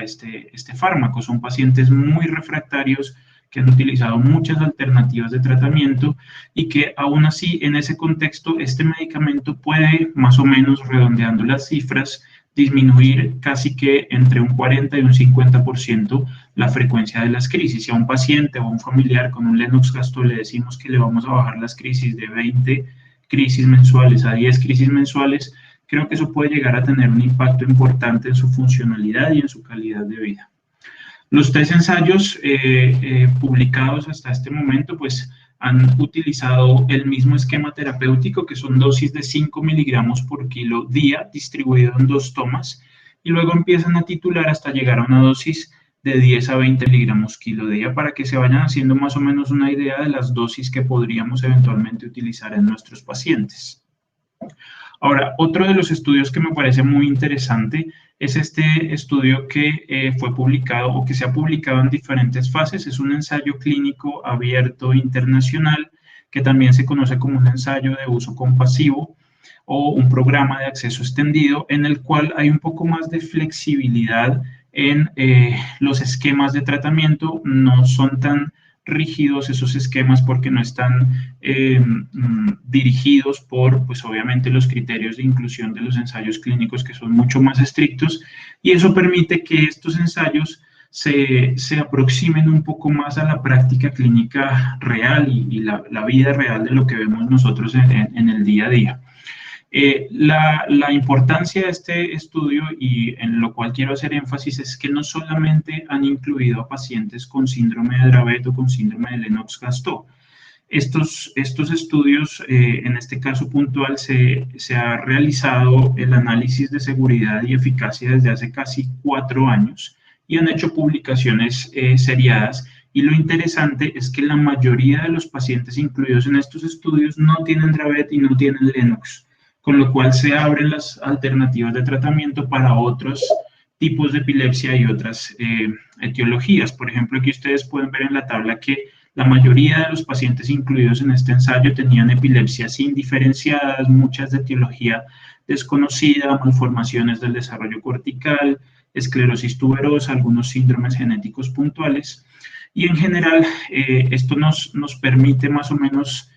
este fármaco. Son pacientes muy refractarios que han utilizado muchas alternativas de tratamiento y que aún así en ese contexto este medicamento puede, más o menos redondeando las cifras, disminuir casi que entre un 40 y un 50% la frecuencia de las crisis. Si a un paciente o a un familiar con un Lennox-Gastaut le decimos que le vamos a bajar las crisis de 20 crisis mensuales a 10 crisis mensuales, creo que eso puede llegar a tener un impacto importante en su funcionalidad y en su calidad de vida. Los 3 ensayos publicados hasta este momento pues han utilizado el mismo esquema terapéutico, que son dosis de 5 miligramos por kilo día, distribuido en 2 tomas, y luego empiezan a titular hasta llegar a una dosis de 10 a 20 miligramos kilo día, para que se vayan haciendo más o menos una idea de las dosis que podríamos eventualmente utilizar en nuestros pacientes. Ahora, otro de los estudios que me parece muy interesante es este estudio que fue publicado o que se ha publicado en diferentes fases. Es un ensayo clínico abierto internacional que también se conoce como un ensayo de uso compasivo o un programa de acceso extendido, en el cual hay un poco más de flexibilidad en los esquemas de tratamiento. No son tan rígidos esos esquemas porque no están dirigidos por, pues obviamente, los criterios de inclusión de los ensayos clínicos, que son mucho más estrictos, y eso permite que estos ensayos se aproximen un poco más a la práctica clínica real y la vida real de lo que vemos nosotros en el día a día. La importancia de este estudio, y en lo cual quiero hacer énfasis, es que no solamente han incluido a pacientes con síndrome de Dravet o con síndrome de Lennox-Gastaut. Estos estudios, en este caso puntual, se ha realizado el análisis de seguridad y eficacia desde hace casi 4 años y han hecho publicaciones seriadas. Y lo interesante es que la mayoría de los pacientes incluidos en estos estudios no tienen Dravet y no tienen Lennox, con lo cual se abren las alternativas de tratamiento para otros tipos de epilepsia y otras etiologías. Por ejemplo, aquí ustedes pueden ver en la tabla que la mayoría de los pacientes incluidos en este ensayo tenían epilepsias indiferenciadas, muchas de etiología desconocida, malformaciones del desarrollo cortical, esclerosis tuberosa, algunos síndromes genéticos puntuales. Y en general, esto nos permite más o menos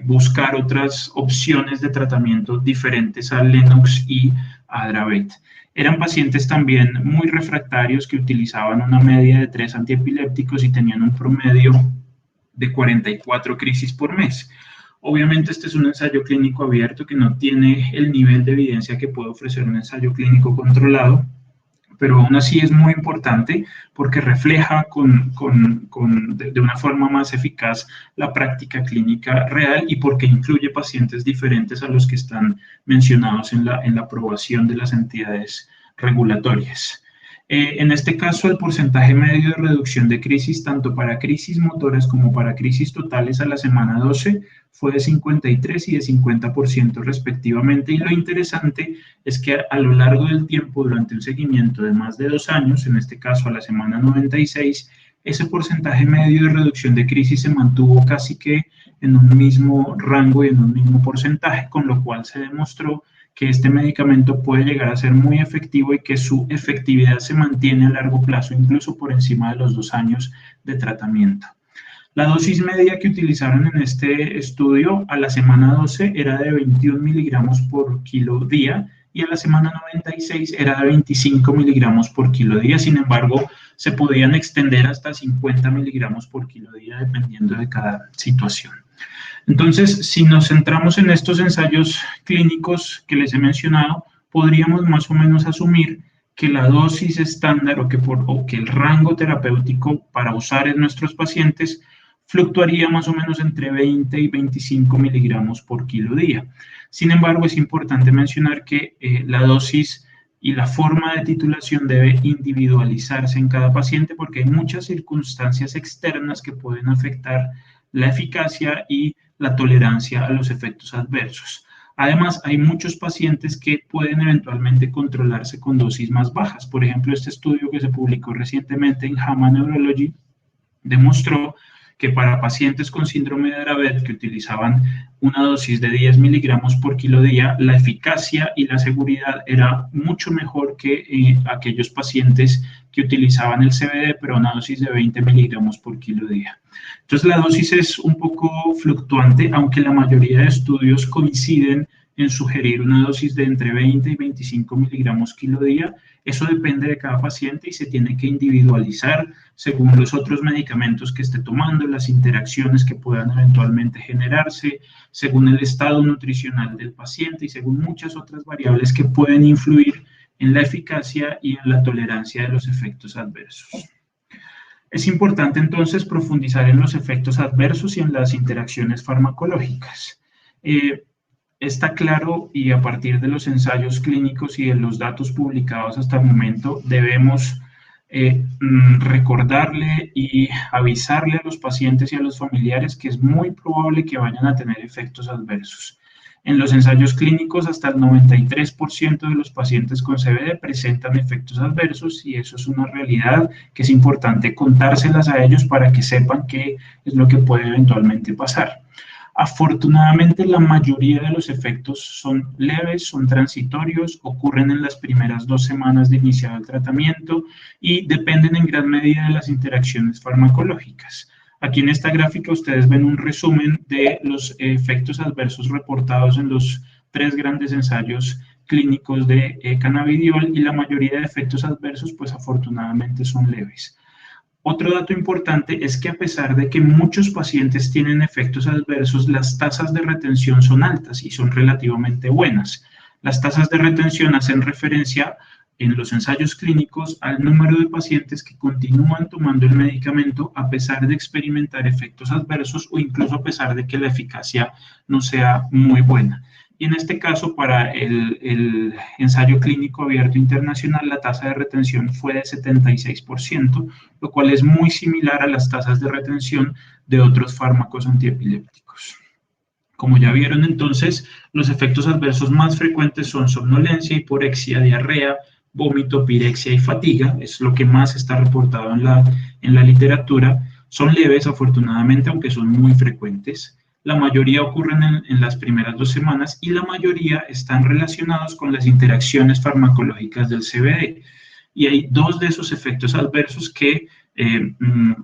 buscar otras opciones de tratamiento diferentes a Lennox y a Dravet. Eran pacientes también muy refractarios que utilizaban una media de 3 antiepilépticos y tenían un promedio de 44 crisis por mes. Obviamente este es un ensayo clínico abierto que no tiene el nivel de evidencia que puede ofrecer un ensayo clínico controlado, pero aún así es muy importante porque refleja de una forma más eficaz la práctica clínica real y porque incluye pacientes diferentes a los que están mencionados en la aprobación de las entidades regulatorias. En este caso, el porcentaje medio de reducción de crisis, tanto para crisis motoras como para crisis totales a la semana 12, fue de 53 y de 50% respectivamente. Y lo interesante es que a lo largo del tiempo, durante un seguimiento de más de 2 años, en este caso a la semana 96, ese porcentaje medio de reducción de crisis se mantuvo casi que en un mismo rango y en un mismo porcentaje, con lo cual se demostró que este medicamento puede llegar a ser muy efectivo y que su efectividad se mantiene a largo plazo, incluso por encima de los 2 años de tratamiento. La dosis media que utilizaron en este estudio a la semana 12 era de 21 miligramos por kilo día y a la semana 96 era de 25 miligramos por kilo día. Sin embargo, se podían extender hasta 50 miligramos por kilo día dependiendo de cada situación. Entonces, si nos centramos en estos ensayos clínicos que les he mencionado, podríamos más o menos asumir que la dosis estándar o que el rango terapéutico para usar en nuestros pacientes fluctuaría más o menos entre 20 y 25 miligramos por kilo día. Sin embargo, es importante mencionar que la dosis y la forma de titulación debe individualizarse en cada paciente porque hay muchas circunstancias externas que pueden afectar la eficacia y la tolerancia a los efectos adversos. Además, hay muchos pacientes que pueden eventualmente controlarse con dosis más bajas. Por ejemplo, este estudio que se publicó recientemente en JAMA Neurology demostró que para pacientes con síndrome de Dravet que utilizaban una dosis de 10 miligramos por kilo día, la eficacia y la seguridad era mucho mejor que aquellos pacientes que utilizaban el CBD, pero a una dosis de 20 miligramos por kilo día. Entonces, la dosis es un poco fluctuante, aunque la mayoría de estudios coinciden en sugerir una dosis de entre 20 y 25 miligramos kilo día. Eso depende de cada paciente y se tiene que individualizar según los otros medicamentos que esté tomando, las interacciones que puedan eventualmente generarse, según el estado nutricional del paciente y según muchas otras variables que pueden influir en la eficacia y en la tolerancia de los efectos adversos. Es importante entonces profundizar en los efectos adversos y en las interacciones farmacológicas. Está claro, y a partir de los ensayos clínicos y de los datos publicados hasta el momento, debemos recordarle y avisarle a los pacientes y a los familiares que es muy probable que vayan a tener efectos adversos. En los ensayos clínicos, hasta el 93% de los pacientes con CBD presentan efectos adversos y eso es una realidad que es importante contárselas a ellos para que sepan qué es lo que puede eventualmente pasar. Afortunadamente, la mayoría de los efectos son leves, son transitorios, ocurren en las primeras 2 semanas de iniciado el tratamiento y dependen en gran medida de las interacciones farmacológicas. Aquí en esta gráfica ustedes ven un resumen de los efectos adversos reportados en los 3 grandes ensayos clínicos de cannabidiol y la mayoría de efectos adversos, pues afortunadamente son leves. Otro dato importante es que a pesar de que muchos pacientes tienen efectos adversos, las tasas de retención son altas y son relativamente buenas. Las tasas de retención hacen referencia en los ensayos clínicos al número de pacientes que continúan tomando el medicamento a pesar de experimentar efectos adversos o incluso a pesar de que la eficacia no sea muy buena. Y en este caso, para el ensayo clínico abierto internacional, la tasa de retención fue de 76%, lo cual es muy similar a las tasas de retención de otros fármacos antiepilépticos. Como ya vieron, entonces, los efectos adversos más frecuentes son somnolencia, hiporexia, diarrea, vómito, pirexia y fatiga. Es lo que más está reportado en la literatura. Son leves, afortunadamente, aunque son muy frecuentes. La mayoría ocurren en las primeras 2 semanas y la mayoría están relacionados con las interacciones farmacológicas del CBD. Y hay 2 de esos efectos adversos que,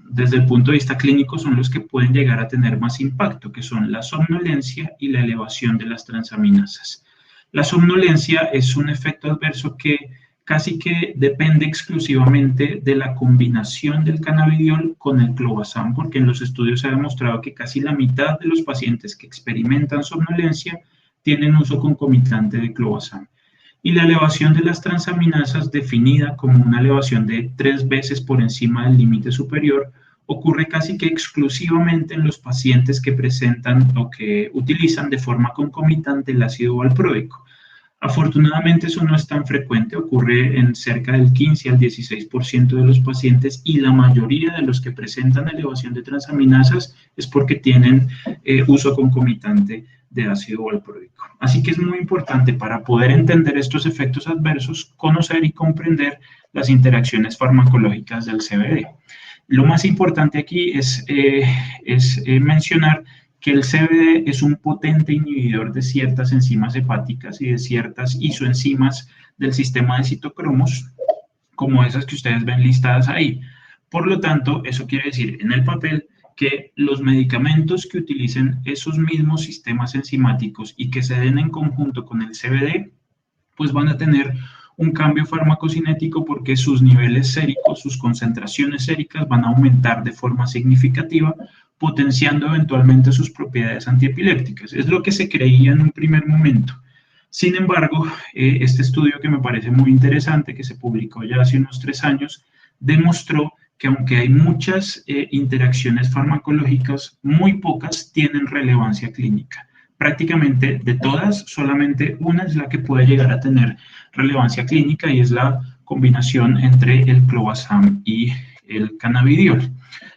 desde el punto de vista clínico, son los que pueden llegar a tener más impacto, que son la somnolencia y la elevación de las transaminasas. La somnolencia es un efecto adverso que casi que depende exclusivamente de la combinación del cannabidiol con el clobazam, porque en los estudios se ha demostrado que casi la mitad de los pacientes que experimentan somnolencia tienen uso concomitante de clobazam. Y la elevación de las transaminasas, definida como una elevación de 3 veces por encima del límite superior, ocurre casi que exclusivamente en los pacientes que presentan o que utilizan de forma concomitante el ácido valproico. Afortunadamente eso no es tan frecuente, ocurre en cerca del 15 al 16% de los pacientes y la mayoría de los que presentan elevación de transaminasas es porque tienen uso concomitante de ácido valproico. Así que es muy importante para poder entender estos efectos adversos, conocer y comprender las interacciones farmacológicas del CBD. Lo más importante aquí es mencionar que el CBD es un potente inhibidor de ciertas enzimas hepáticas y de ciertas isoenzimas del sistema de citocromos, como esas que ustedes ven listadas ahí. Por lo tanto, eso quiere decir en el papel que los medicamentos que utilicen esos mismos sistemas enzimáticos y que se den en conjunto con el CBD, pues van a tener un cambio farmacocinético porque sus niveles séricos, sus concentraciones séricas van a aumentar de forma significativa, potenciando eventualmente sus propiedades antiepilépticas. Es lo que se creía en un primer momento. Sin embargo, este estudio que me parece muy interesante, que se publicó ya hace unos 3 años, demostró que aunque hay muchas interacciones farmacológicas, muy pocas tienen relevancia clínica. Prácticamente de todas, solamente una es la que puede llegar a tener relevancia clínica y es la combinación entre el clobazam y el cannabidiol.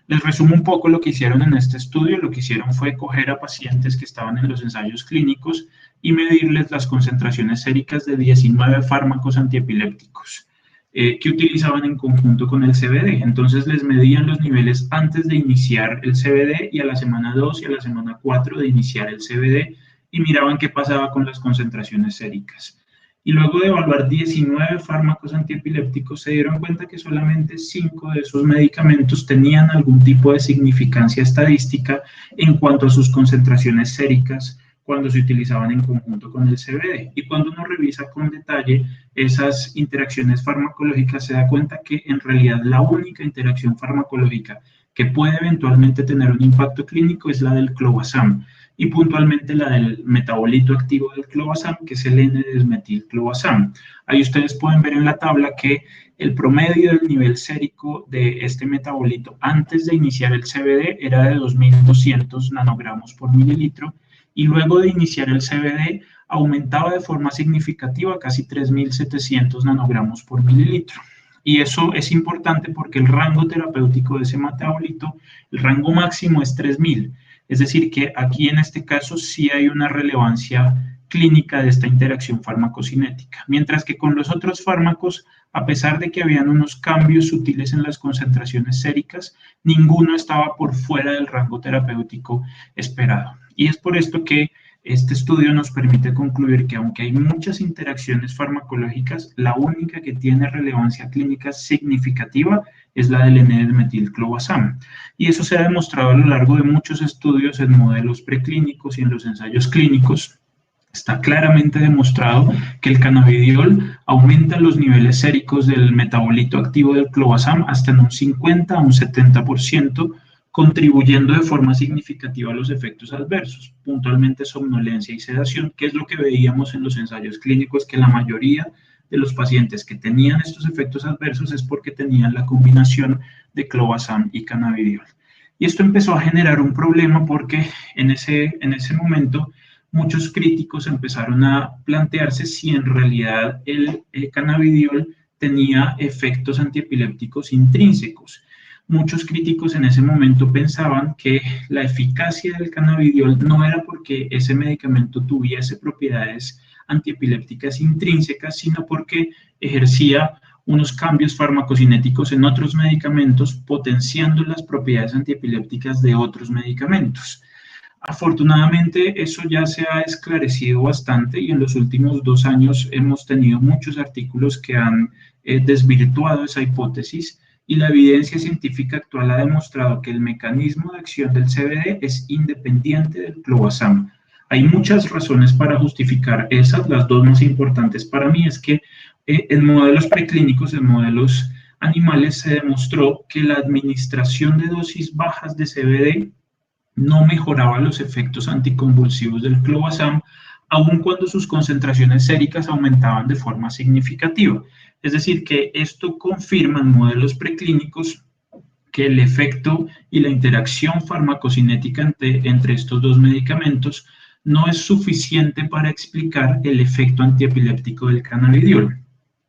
Les resumo un poco lo que hicieron en este estudio. Lo que hicieron fue coger a pacientes que estaban en los ensayos clínicos y medirles las concentraciones séricas de 19 fármacos antiepilépticos. que utilizaban en conjunto con el CBD. Entonces les medían los niveles antes de iniciar el CBD y a la semana 2 y a la semana 4 de iniciar el CBD y miraban qué pasaba con las concentraciones séricas. Y luego de evaluar 19 fármacos antiepilépticos, se dieron cuenta que solamente 5 de esos medicamentos tenían algún tipo de significancia estadística en cuanto a sus concentraciones séricas cuando se utilizaban en conjunto con el CBD. Y cuando uno revisa con detalle esas interacciones farmacológicas, se da cuenta que en realidad la única interacción farmacológica que puede eventualmente tener un impacto clínico es la del clobazam, y puntualmente la del metabolito activo del clobazam, que es el N-desmetilclobazam. Ahí ustedes pueden ver en la tabla que el promedio del nivel sérico de este metabolito antes de iniciar el CBD era de 2.200 nanogramos por mililitro, y luego de iniciar el CBD aumentaba de forma significativa, casi 3.700 nanogramos por mililitro. Y eso es importante porque el rango terapéutico de ese metabolito, el rango máximo es 3.000. Es decir, que aquí en este caso sí hay una relevancia clínica de esta interacción farmacocinética. Mientras que con los otros fármacos, a pesar de que habían unos cambios sutiles en las concentraciones séricas, ninguno estaba por fuera del rango terapéutico esperado. Y es por esto que este estudio nos permite concluir que aunque hay muchas interacciones farmacológicas, la única que tiene relevancia clínica significativa es la del N-desmetilclobazam. Y eso se ha demostrado a lo largo de muchos estudios en modelos preclínicos y en los ensayos clínicos. Está claramente demostrado que el cannabidiol aumenta los niveles séricos del metabolito activo del clobazam hasta en un 50 a un 70%, contribuyendo de forma significativa a los efectos adversos, puntualmente somnolencia y sedación, que es lo que veíamos en los ensayos clínicos, que la mayoría de los pacientes que tenían estos efectos adversos es porque tenían la combinación de clobazam y cannabidiol. Y esto empezó a generar un problema porque en ese momento muchos críticos empezaron a plantearse si en realidad el cannabidiol tenía efectos antiepilépticos intrínsecos. Muchos críticos en ese momento pensaban que la eficacia del cannabidiol no era porque ese medicamento tuviese propiedades antiepilépticas intrínsecas, sino porque ejercía unos cambios farmacocinéticos en otros medicamentos, potenciando las propiedades antiepilépticas de otros medicamentos. Afortunadamente, eso ya se ha esclarecido bastante y en los últimos 2 años hemos tenido muchos artículos que han desvirtuado esa hipótesis. Y la evidencia científica actual ha demostrado que el mecanismo de acción del CBD es independiente del clobazam. Hay muchas razones para justificar esas. Las dos más importantes para mí es que en modelos preclínicos, en modelos animales, se demostró que la administración de dosis bajas de CBD no mejoraba los efectos anticonvulsivos del clobazam, aun cuando sus concentraciones séricas aumentaban de forma significativa. Es decir, que esto confirma en modelos preclínicos que el efecto y la interacción farmacocinética entre estos dos medicamentos no es suficiente para explicar el efecto antiepiléptico del cannabidiol.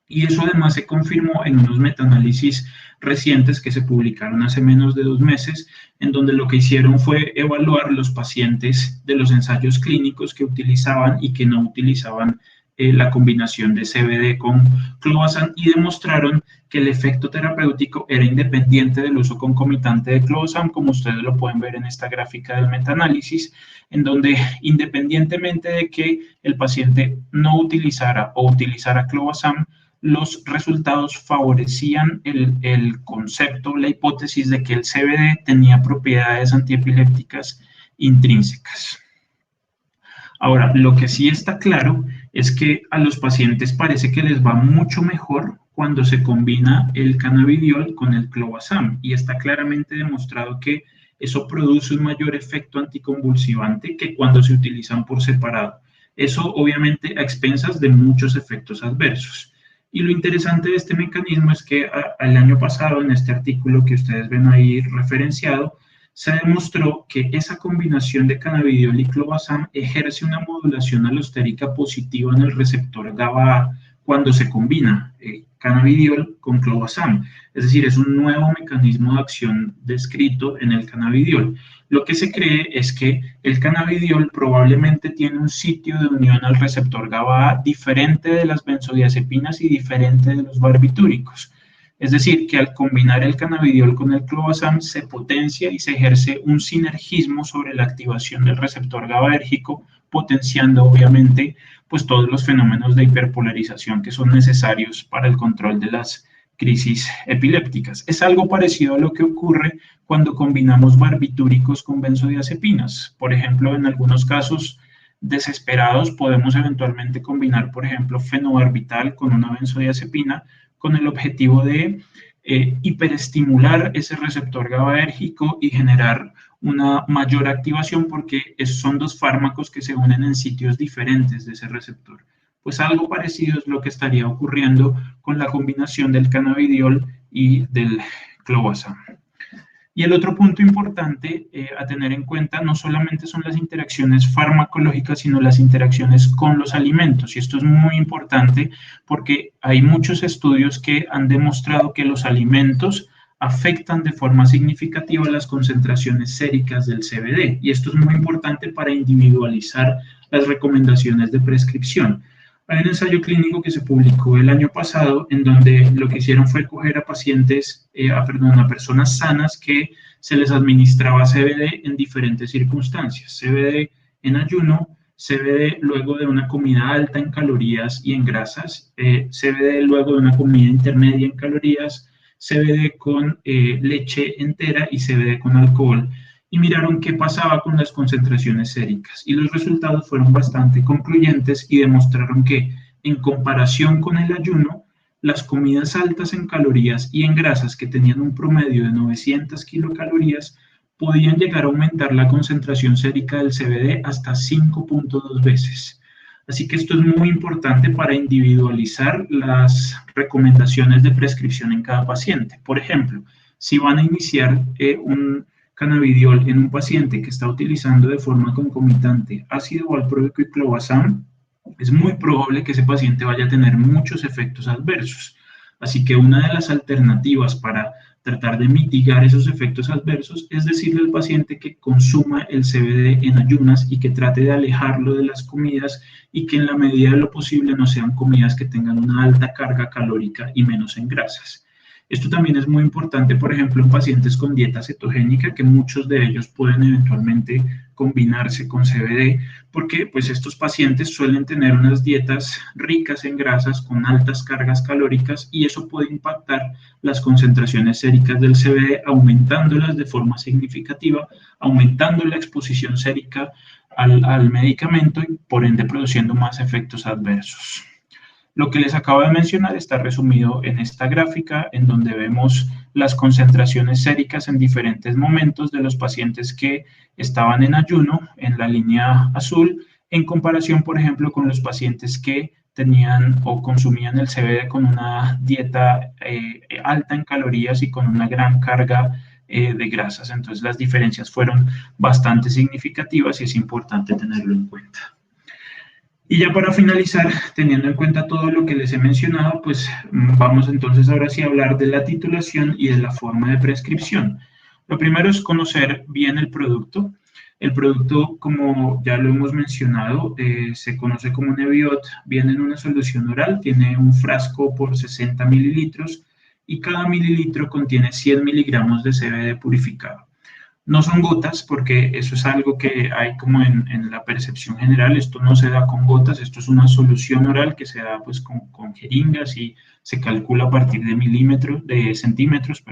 Y eso además se confirmó en unos metaanálisis recientes que se publicaron hace menos de 2 meses, en donde lo que hicieron fue evaluar los pacientes de los ensayos clínicos que utilizaban y que no utilizaban la combinación de CBD con clobazam y demostraron que el efecto terapéutico era independiente del uso concomitante de clobazam, como ustedes lo pueden ver en esta gráfica del metaanálisis, en donde independientemente de que el paciente no utilizara o utilizara clobazam, los resultados favorecían el concepto, la hipótesis de que el CBD tenía propiedades antiepilépticas intrínsecas. Ahora, lo que sí está claro es que a los pacientes parece que les va mucho mejor cuando se combina el cannabidiol con el clobazam, y está claramente demostrado que eso produce un mayor efecto anticonvulsivante que cuando se utilizan por separado. Eso obviamente a expensas de muchos efectos adversos. Y lo interesante de este mecanismo es que el año pasado, en este artículo que ustedes ven ahí referenciado, se demostró que esa combinación de cannabidiol y clobazam ejerce una modulación alostérica positiva en el receptor GABA cuando se combina. cannabidiol con clobazam. Es decir, es un nuevo mecanismo de acción descrito en el cannabidiol. Lo que se cree es que el cannabidiol probablemente tiene un sitio de unión al receptor GABA diferente de las benzodiazepinas y diferente de los barbitúricos. Es decir, que al combinar el cannabidiol con el clobazam se potencia y se ejerce un sinergismo sobre la activación del receptor GABAérgico, potenciando obviamente pues todos los fenómenos de hiperpolarización que son necesarios para el control de las crisis epilépticas. Es algo parecido a lo que ocurre cuando combinamos barbitúricos con benzodiazepinas. Por ejemplo, en algunos casos desesperados podemos eventualmente combinar, por ejemplo, fenobarbital con una benzodiazepina con el objetivo de hiperestimular ese receptor GABAérgico y generar una mayor activación porque son dos fármacos que se unen en sitios diferentes de ese receptor. Pues algo parecido es lo que estaría ocurriendo con la combinación del cannabidiol y del clobazam. Y el otro punto importante a tener en cuenta no solamente son las interacciones farmacológicas, sino las interacciones con los alimentos. Y esto es muy importante porque hay muchos estudios que han demostrado que los alimentos afectan de forma significativa las concentraciones séricas del CBD. Y esto es muy importante para individualizar las recomendaciones de prescripción. Hay un ensayo clínico que se publicó el año pasado en donde lo que hicieron fue coger a pacientes, a personas sanas que se les administraba CBD en diferentes circunstancias. CBD en ayuno, CBD luego de una comida alta en calorías y en grasas, CBD luego de una comida intermedia en calorías, CBD con leche entera y CBD con alcohol. Y miraron qué pasaba con las concentraciones séricas. Y los resultados fueron bastante concluyentes y demostraron que, en comparación con el ayuno, las comidas altas en calorías y en grasas que tenían un promedio de 900 kilocalorías podían llegar a aumentar la concentración sérica del CBD hasta 5.2 veces. Así que esto es muy importante para individualizar las recomendaciones de prescripción en cada paciente. Por ejemplo, si van a iniciar un cannabidiol en un paciente que está utilizando de forma concomitante ácido valproico y clobazam, es muy probable que ese paciente vaya a tener muchos efectos adversos. Así que una de las alternativas para tratar de mitigar esos efectos adversos es decirle al paciente que consuma el CBD en ayunas y que trate de alejarlo de las comidas y que en la medida de lo posible no sean comidas que tengan una alta carga calórica y menos en grasas. Esto también es muy importante, por ejemplo, en pacientes con dieta cetogénica, que muchos de ellos pueden eventualmente combinarse con CBD, porque pues estos pacientes suelen tener unas dietas ricas en grasas con altas cargas calóricas y eso puede impactar las concentraciones séricas del CBD, aumentándolas de forma significativa, aumentando la exposición sérica al medicamento y por ende produciendo más efectos adversos. Lo que les acabo de mencionar está resumido en esta gráfica, en donde vemos las concentraciones séricas en diferentes momentos de los pacientes que estaban en ayuno, en la línea azul, en comparación, por ejemplo, con los pacientes que tenían o consumían el CBD con una dieta alta en calorías y con una gran carga de grasas. Entonces, las diferencias fueron bastante significativas y es importante tenerlo en cuenta. Y ya para finalizar, teniendo en cuenta todo lo que les he mencionado, pues vamos entonces ahora sí a hablar de la titulación y de la forma de prescripción. Lo primero es conocer bien el producto. El producto, como ya lo hemos mencionado, se conoce como Nebiot, viene en una solución oral, tiene un frasco por 60 mililitros y cada mililitro contiene 100 miligramos de CBD purificado. No son gotas porque eso es algo que hay como en la percepción general, esto no se da con gotas, esto es una solución oral que se da pues con jeringas y se calcula a partir de centímetros.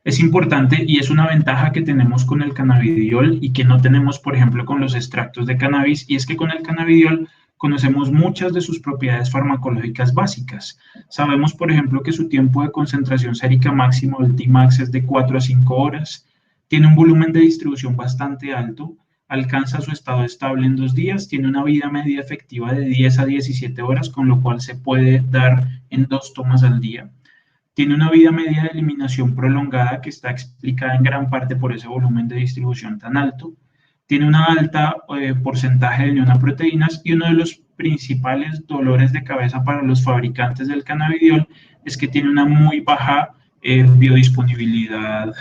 Es importante y es una ventaja que tenemos con el cannabidiol y que no tenemos, por ejemplo, con los extractos de cannabis, y es que con el cannabidiol conocemos muchas de sus propiedades farmacológicas básicas. Sabemos, por ejemplo, que su tiempo de concentración sérica máximo del Tmax es de 4 a 5 horas, tiene un volumen de distribución bastante alto, alcanza su estado estable en 2 días, tiene una vida media efectiva de 10 a 17 horas, con lo cual se puede dar en 2 tomas al día. Tiene una vida media de eliminación prolongada que está explicada en gran parte por ese volumen de distribución tan alto. Tiene una alta porcentaje de neonaproteínas y uno de los principales dolores de cabeza para los fabricantes del cannabidiol es que tiene una muy baja biodisponibilidad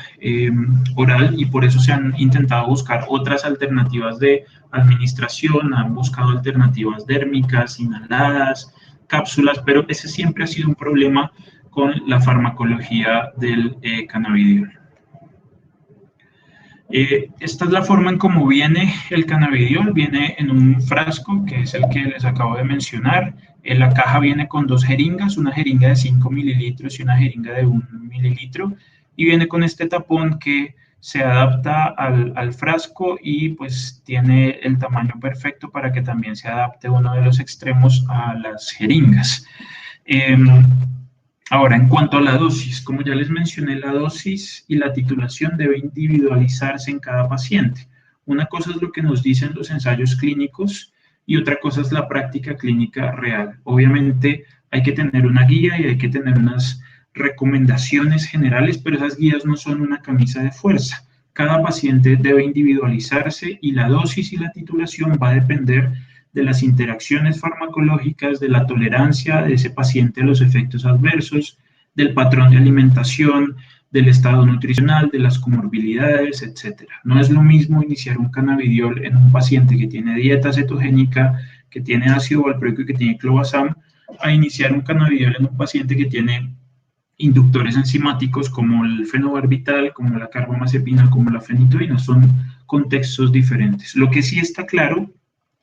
oral, y por eso se han intentado buscar otras alternativas de administración, han buscado alternativas dérmicas, inhaladas, cápsulas, pero ese siempre ha sido un problema con la farmacología del cannabidiol. Esta es la forma en cómo viene el cannabidiol. Viene en un frasco, que es el que les acabo de mencionar. La caja viene con 2 jeringas, una jeringa de 5 mililitros y una jeringa de 1 mililitro, y viene con este tapón que se adapta al frasco y pues tiene el tamaño perfecto para que también se adapte uno de los extremos a las jeringas. Ahora, en cuanto a la dosis, como ya les mencioné, la dosis y la titulación debe individualizarse en cada paciente. Una cosa es lo que nos dicen los ensayos clínicos y otra cosa es la práctica clínica real. Obviamente hay que tener una guía y hay que tener unas recomendaciones generales, pero esas guías no son una camisa de fuerza. Cada paciente debe individualizarse y la dosis y la titulación va a depender de las interacciones farmacológicas, de la tolerancia de ese paciente a los efectos adversos, del patrón de alimentación, del estado nutricional, de las comorbilidades, etc. No es lo mismo iniciar un cannabidiol en un paciente que tiene dieta cetogénica, que tiene ácido valproico y que tiene clobazam, a iniciar un cannabidiol en un paciente que tiene inductores enzimáticos como el fenobarbital, como la carbamazepina, como la fenitoína. Son contextos diferentes. Lo que sí está claro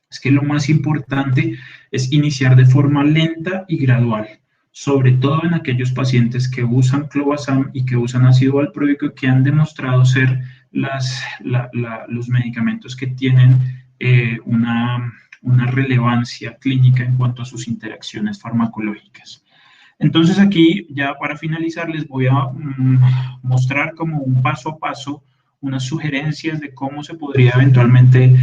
es que lo más importante es iniciar de forma lenta y gradual, sobre todo en aquellos pacientes que usan clobazam y que usan ácido valproico, que han demostrado ser los medicamentos que tienen una relevancia clínica en cuanto a sus interacciones farmacológicas. Entonces aquí, ya para finalizar, les voy a mostrar como un paso a paso unas sugerencias de cómo se podría eventualmente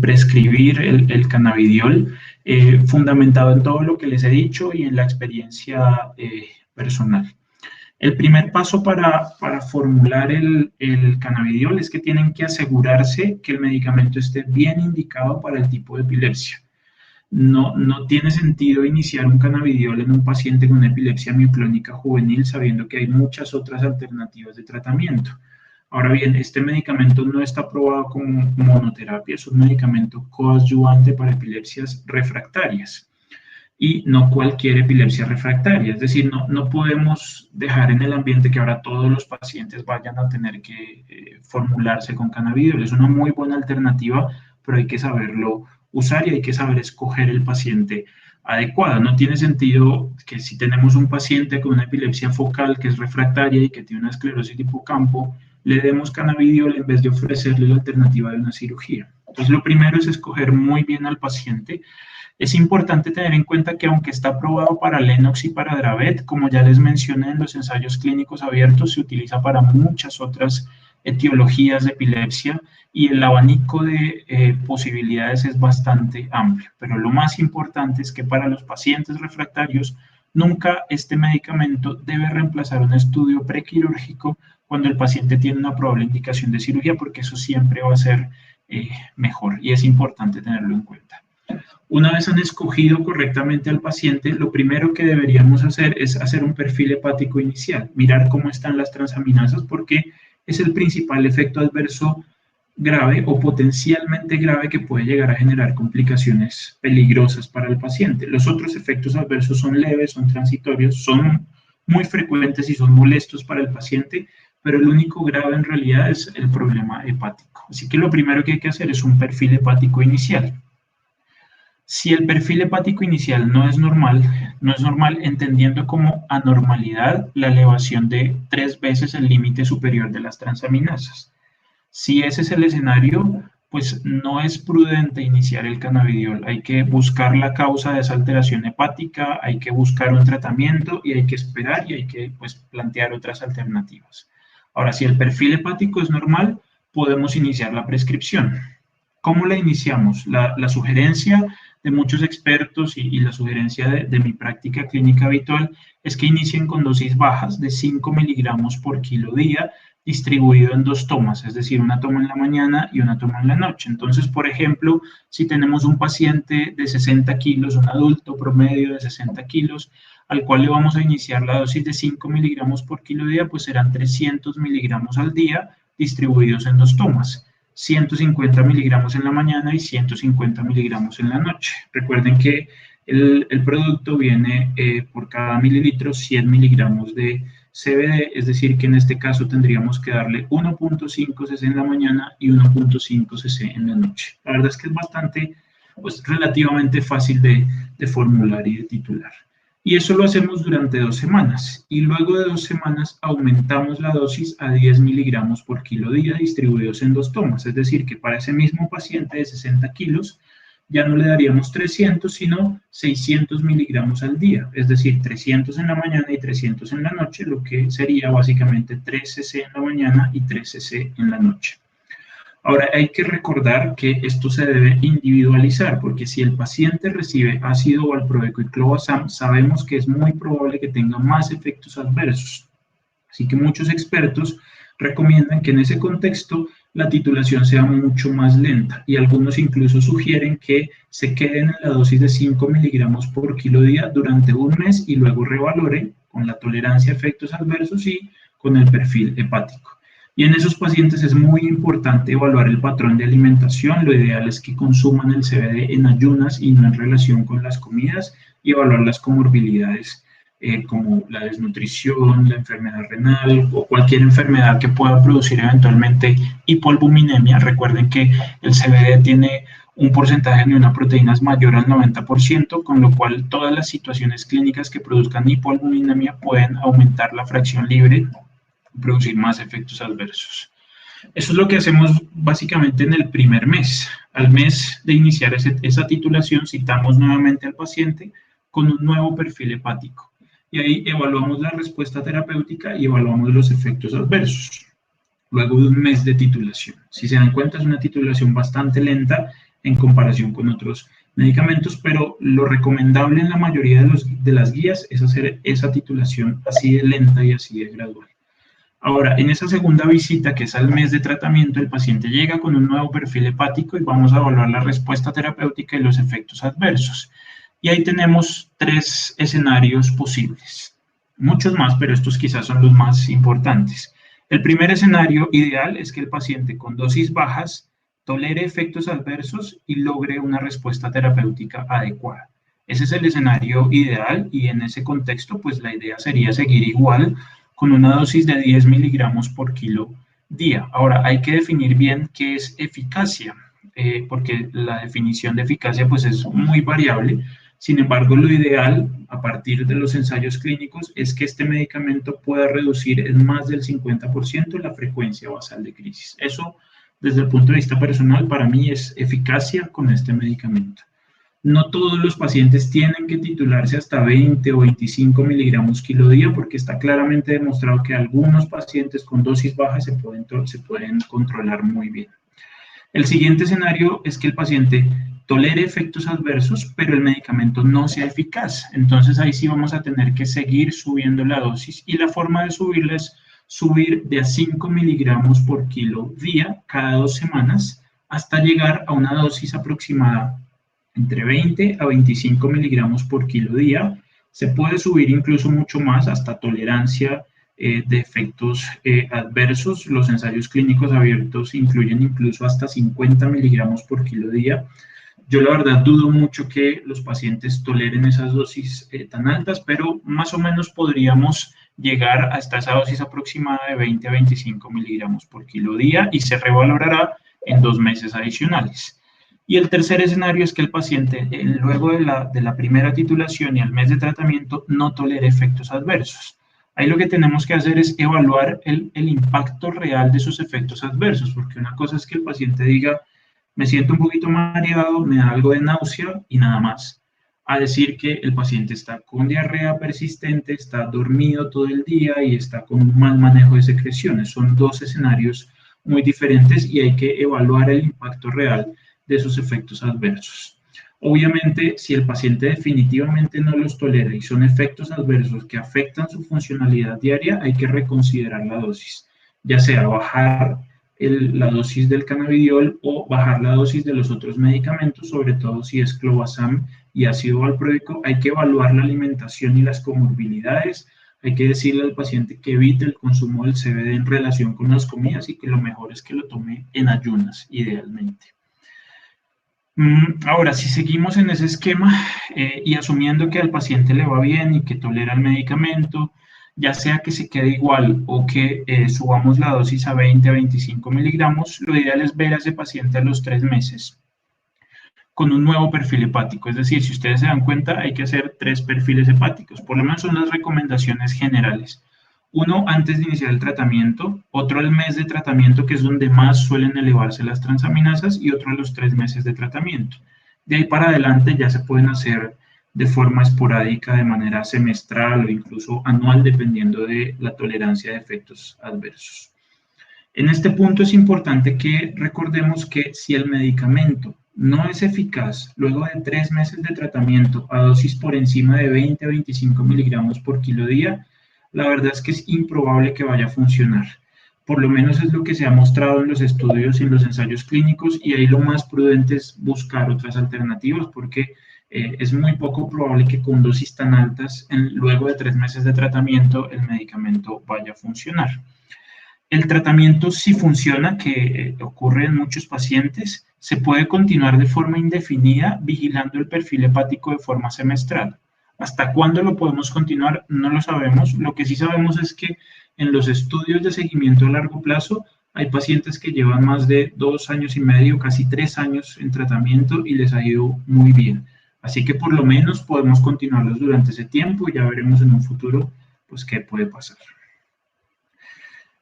prescribir el cannabidiol, fundamentado en todo lo que les he dicho y en la experiencia personal. El primer paso para formular el cannabidiol es que tienen que asegurarse que el medicamento esté bien indicado para el tipo de epilepsia. No tiene sentido iniciar un cannabidiol en un paciente con epilepsia mioclónica juvenil sabiendo que hay muchas otras alternativas de tratamiento. Ahora bien, este medicamento no está aprobado como monoterapia, es un medicamento coadyuvante para epilepsias refractarias y no cualquier epilepsia refractaria. Es decir, no podemos dejar en el ambiente que ahora todos los pacientes vayan a tener que formularse con cannabidiol. Es una muy buena alternativa, pero hay que saberlo usar y hay que saber escoger el paciente adecuado. No tiene sentido que si tenemos un paciente con una epilepsia focal que es refractaria y que tiene una esclerosis de hipocampo, le demos cannabidiol en vez de ofrecerle la alternativa de una cirugía. Entonces, lo primero es escoger muy bien al paciente. Es importante tener en cuenta que aunque está aprobado para Lennox y para Dravet, como ya les mencioné en los ensayos clínicos abiertos, se utiliza para muchas otras etiologías de epilepsia y el abanico de posibilidades es bastante amplio. Pero lo más importante es que para los pacientes refractarios, nunca este medicamento debe reemplazar un estudio prequirúrgico cuando el paciente tiene una probable indicación de cirugía, porque eso siempre va a ser mejor y es importante tenerlo en cuenta. Una vez han escogido correctamente al paciente, lo primero que deberíamos hacer es hacer un perfil hepático inicial, mirar cómo están las transaminasas, porque es el principal efecto adverso grave o potencialmente grave que puede llegar a generar complicaciones peligrosas para el paciente. Los otros efectos adversos son leves, son transitorios, son muy frecuentes y son molestos para el paciente, pero el único grave en realidad es el problema hepático. Así que lo primero que hay que hacer es un perfil hepático inicial. Si el perfil hepático inicial no es normal entendiendo como anormalidad la elevación de 3 veces el límite superior de las transaminasas. Si ese es el escenario, pues no es prudente iniciar el cannabidiol. Hay que buscar la causa de esa alteración hepática, hay que buscar un tratamiento y hay que esperar y hay que plantear otras alternativas. Ahora, si el perfil hepático es normal, podemos iniciar la prescripción. ¿Cómo la iniciamos? La sugerencia de muchos expertos y la sugerencia de mi práctica clínica habitual es que inicien con dosis bajas de 5 miligramos por kilo día distribuido en 2 tomas, es decir, una toma en la mañana y una toma en la noche. Entonces, por ejemplo, si tenemos un paciente de 60 kilos, un adulto promedio de 60 kilos, al cual le vamos a iniciar la dosis de 5 miligramos por kilo día, pues serán 300 miligramos al día distribuidos en 2 tomas. 150 miligramos en la mañana y 150 miligramos en la noche. Recuerden que el producto viene por cada mililitro 100 miligramos de CBD, es decir, que en este caso tendríamos que darle 1.5 cc en la mañana y 1.5 cc en la noche. La verdad es que es bastante, pues relativamente fácil de formular y de titular. Y eso lo hacemos durante 2 semanas. Y luego de 2 semanas aumentamos la dosis a 10 miligramos por kilo día distribuidos en 2 tomas. Es decir, que para ese mismo paciente de 60 kilos ya no le daríamos 300, sino 600 miligramos al día. Es decir, 300 en la mañana y 300 en la noche, lo que sería básicamente 3 cc en la mañana y 3 cc en la noche. Ahora, hay que recordar que esto se debe individualizar, porque si el paciente recibe ácido valproico y clobazam, sabemos que es muy probable que tenga más efectos adversos. Así que muchos expertos recomiendan que en ese contexto la titulación sea mucho más lenta y algunos incluso sugieren que se queden en la dosis de 5 miligramos por kilo día durante un mes y luego revaloren con la tolerancia a efectos adversos y con el perfil hepático. Y en esos pacientes es muy importante evaluar el patrón de alimentación. Lo ideal es que consuman el CBD en ayunas y no en relación con las comidas y evaluar las comorbilidades como la desnutrición, la enfermedad renal o cualquier enfermedad que pueda producir eventualmente hipoalbuminemia. Recuerden que el CBD tiene un porcentaje de una proteínas mayor al 90%, con lo cual todas las situaciones clínicas que produzcan hipoalbuminemia pueden aumentar la fracción libre y producir más efectos adversos. Eso es lo que hacemos básicamente en el primer mes. Al mes de iniciar esa titulación, citamos nuevamente al paciente con un nuevo perfil hepático. Y ahí evaluamos la respuesta terapéutica y evaluamos los efectos adversos, luego de un mes de titulación. Si se dan cuenta, es una titulación bastante lenta en comparación con otros medicamentos, pero lo recomendable en la mayoría de las guías es hacer esa titulación así de lenta y así de gradual. Ahora, en esa segunda visita, que es al mes de tratamiento, el paciente llega con un nuevo perfil hepático y vamos a evaluar la respuesta terapéutica y los efectos adversos. Y ahí tenemos 3 escenarios posibles. Muchos más, pero estos quizás son los más importantes. El primer escenario ideal es que el paciente con dosis bajas tolere efectos adversos y logre una respuesta terapéutica adecuada. Ese es el escenario ideal y en ese contexto, pues la idea sería seguir igual con una dosis de 10 miligramos por kilo día. Ahora, hay que definir bien qué es eficacia, porque la definición de eficacia pues es muy variable. Sin embargo, lo ideal, a partir de los ensayos clínicos, es que este medicamento pueda reducir en más del 50% la frecuencia basal de crisis. Eso, desde el punto de vista personal, para mí es eficacia con este medicamento. No todos los pacientes tienen que titularse hasta 20 o 25 miligramos kilo día, porque está claramente demostrado que algunos pacientes con dosis bajas se pueden controlar muy bien. El siguiente escenario es que el paciente tolere efectos adversos, pero el medicamento no sea eficaz. Entonces ahí sí vamos a tener que seguir subiendo la dosis y la forma de subirla es subir de a 5 miligramos por kilo día cada 2 semanas hasta llegar a una dosis aproximada entre 20 a 25 miligramos por kilo día. Se puede subir incluso mucho más hasta tolerancia de efectos adversos. Los ensayos clínicos abiertos incluyen incluso hasta 50 miligramos por kilo día. Yo la verdad dudo mucho que los pacientes toleren esas dosis tan altas, pero más o menos podríamos llegar hasta esa dosis aproximada de 20 a 25 miligramos por kilo día y se revalorará en 2 meses adicionales. Y el tercer escenario es que el paciente, luego de la primera titulación y al mes de tratamiento, no tolere efectos adversos. Ahí lo que tenemos que hacer es evaluar el impacto real de esos efectos adversos, porque una cosa es que el paciente diga, me siento un poquito mareado, me da algo de náusea y nada más, a decir que el paciente está con diarrea persistente, está dormido todo el día y está con un mal manejo de secreciones. Son 2 escenarios muy diferentes y hay que evaluar el impacto real de esos efectos adversos. Obviamente, si el paciente definitivamente no los tolera y son efectos adversos que afectan su funcionalidad diaria, hay que reconsiderar la dosis. ya sea bajar la dosis del cannabidiol o bajar la dosis de los otros medicamentos, sobre todo si es clobazam y ácido valproico. Hay que evaluar la alimentación y las comorbilidades. Hay que decirle al paciente que evite el consumo del CBD en relación con las comidas y que lo mejor es que lo tome en ayunas, idealmente. Ahora, si seguimos en ese esquema y asumiendo que al paciente le va bien y que tolera el medicamento, ya sea que se quede igual o que subamos la dosis a 20 a 25 miligramos, lo ideal es ver a ese paciente a los 3 meses con un nuevo perfil hepático. Es decir, si ustedes se dan cuenta, hay que hacer 3 perfiles hepáticos. Por lo menos son las recomendaciones generales. Uno antes de iniciar el tratamiento, otro al mes de tratamiento, que es donde más suelen elevarse las transaminasas, y otro a los 3 meses de tratamiento. De ahí para adelante ya se pueden hacer de forma esporádica, de manera semestral o incluso anual, dependiendo de la tolerancia de efectos adversos. En este punto es importante que recordemos que si el medicamento no es eficaz luego de 3 meses de tratamiento a dosis por encima de 20 a 25 miligramos por kilo día, la verdad es que es improbable que vaya a funcionar. Por lo menos es lo que se ha mostrado en los estudios y en los ensayos clínicos, y ahí lo más prudente es buscar otras alternativas, porque es muy poco probable que con dosis tan altas, luego de 3 meses de tratamiento, el medicamento vaya a funcionar. El tratamiento, si funciona, que ocurre en muchos pacientes, se puede continuar de forma indefinida vigilando el perfil hepático de forma semestral. ¿Hasta cuándo lo podemos continuar? No lo sabemos. Lo que sí sabemos es que en los estudios de seguimiento a largo plazo hay pacientes que llevan más de 2 años y medio, casi 3 años en tratamiento y les ha ido muy bien. Así que por lo menos podemos continuarlos durante ese tiempo y ya veremos en un futuro pues qué puede pasar.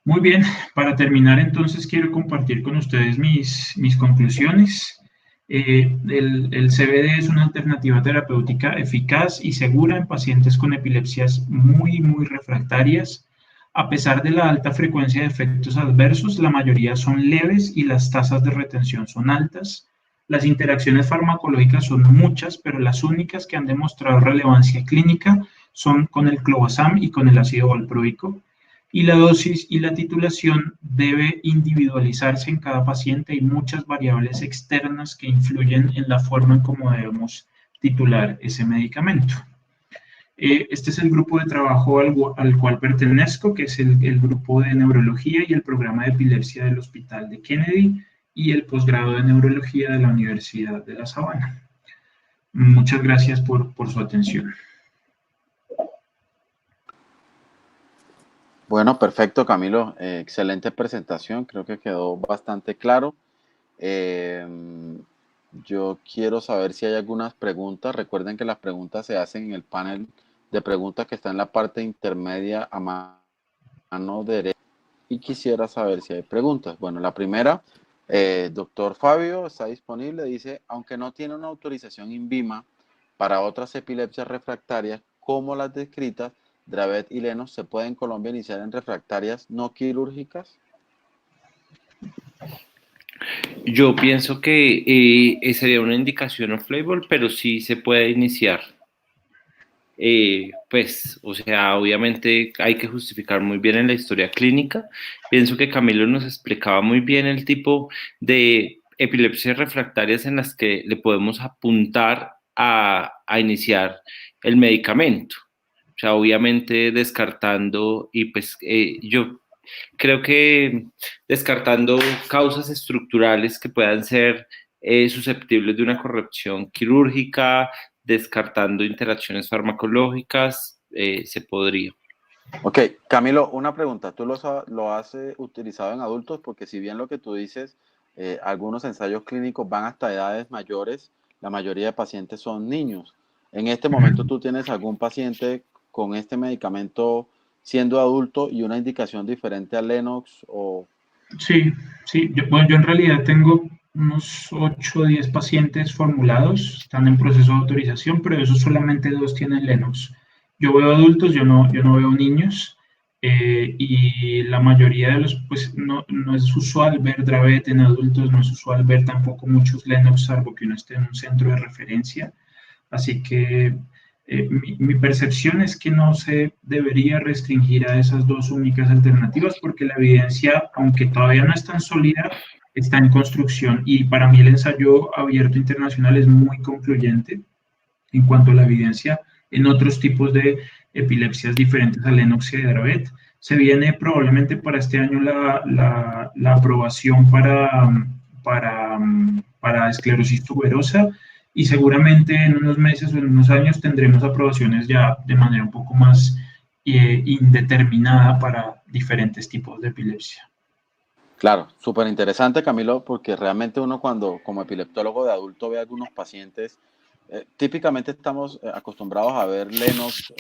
Muy bien, para terminar entonces quiero compartir con ustedes mis conclusiones. El CBD es una alternativa terapéutica eficaz y segura en pacientes con epilepsias muy refractarias. A pesar de la alta frecuencia de efectos adversos, la mayoría son leves y las tasas de retención son altas. Las interacciones farmacológicas son muchas, pero las únicas que han demostrado relevancia clínica son con el clobazam y con el ácido valproico. Y la dosis y la titulación debe individualizarse en cada paciente. Hay muchas variables externas que influyen en la forma en cómo debemos titular ese medicamento. Este es el grupo de trabajo al cual pertenezco, que es el grupo de neurología y el programa de epilepsia del Hospital de Kennedy y el posgrado de neurología de la Universidad de La Sabana. Muchas gracias por su atención. Bueno, perfecto, Camilo. Excelente presentación. Creo que quedó bastante claro. Yo quiero saber si hay algunas preguntas. Recuerden que las preguntas se hacen en el panel de preguntas que está en la parte intermedia a mano derecha. Y quisiera saber si hay preguntas. Bueno, la primera, doctor Fabio, está disponible. Dice, aunque no tiene una autorización INVIMA para otras epilepsias refractarias como las descritas, Dravet y Lennox, ¿se puede en Colombia iniciar en refractarias no quirúrgicas? Yo pienso que sería una indicación off-label, pero sí se puede iniciar. Pues, o sea, obviamente hay que justificar muy bien en la historia clínica. Pienso que Camilo nos explicaba muy bien el tipo de epilepsias refractarias en las que le podemos apuntar a iniciar el medicamento. O sea, obviamente descartando, y pues yo creo que descartando causas estructurales que puedan ser susceptibles de una corrección quirúrgica, descartando interacciones farmacológicas, se podría. Ok, Camilo, una pregunta. ¿Tú lo has utilizado en adultos? Porque si bien lo que tú dices, algunos ensayos clínicos van hasta edades mayores, la mayoría de pacientes son niños. ¿En este momento tú tienes algún paciente con este medicamento siendo adulto y una indicación diferente a Lennox? O... Sí. Yo en realidad tengo unos 8 o 10 pacientes formulados, están en proceso de autorización, pero de esos solamente 2 tienen Lennox. Yo veo adultos, yo no veo niños, y la mayoría de los, pues no es usual ver Dravet en adultos, no es usual ver tampoco muchos Lennox, salvo que uno esté en un centro de referencia. Así que Mi percepción es que no se debería restringir a esas dos únicas alternativas porque la evidencia, aunque todavía no es tan sólida, está en construcción y para mí el ensayo abierto internacional es muy concluyente en cuanto a la evidencia en otros tipos de epilepsias diferentes al Lennox y a Dravet. Se viene probablemente para este año la aprobación para esclerosis tuberosa y seguramente en unos meses o en unos años tendremos aprobaciones ya de manera un poco más indeterminada para diferentes tipos de epilepsia. Claro, súper interesante, Camilo, porque realmente uno cuando como epileptólogo de adulto ve a algunos pacientes, típicamente estamos acostumbrados a ver Lennox,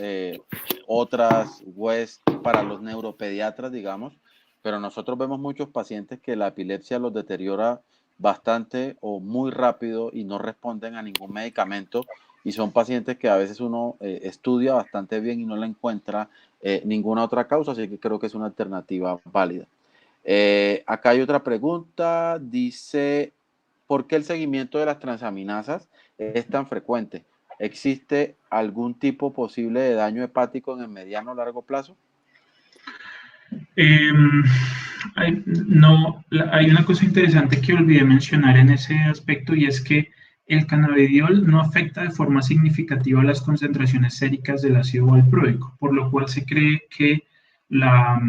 otras West para los neuropediatras, digamos, pero nosotros vemos muchos pacientes que la epilepsia los deteriora bastante o muy rápido y no responden a ningún medicamento y son pacientes que a veces uno estudia bastante bien y no le encuentra ninguna otra causa, así que creo que es una alternativa válida. Acá hay otra pregunta, dice, ¿por qué el seguimiento de las transaminasas es tan frecuente? ¿Existe algún tipo posible de daño hepático en el mediano o largo plazo? Hay una cosa interesante que olvidé mencionar en ese aspecto y es que el cannabidiol no afecta de forma significativa las concentraciones séricas del ácido valproico, por lo cual se cree que la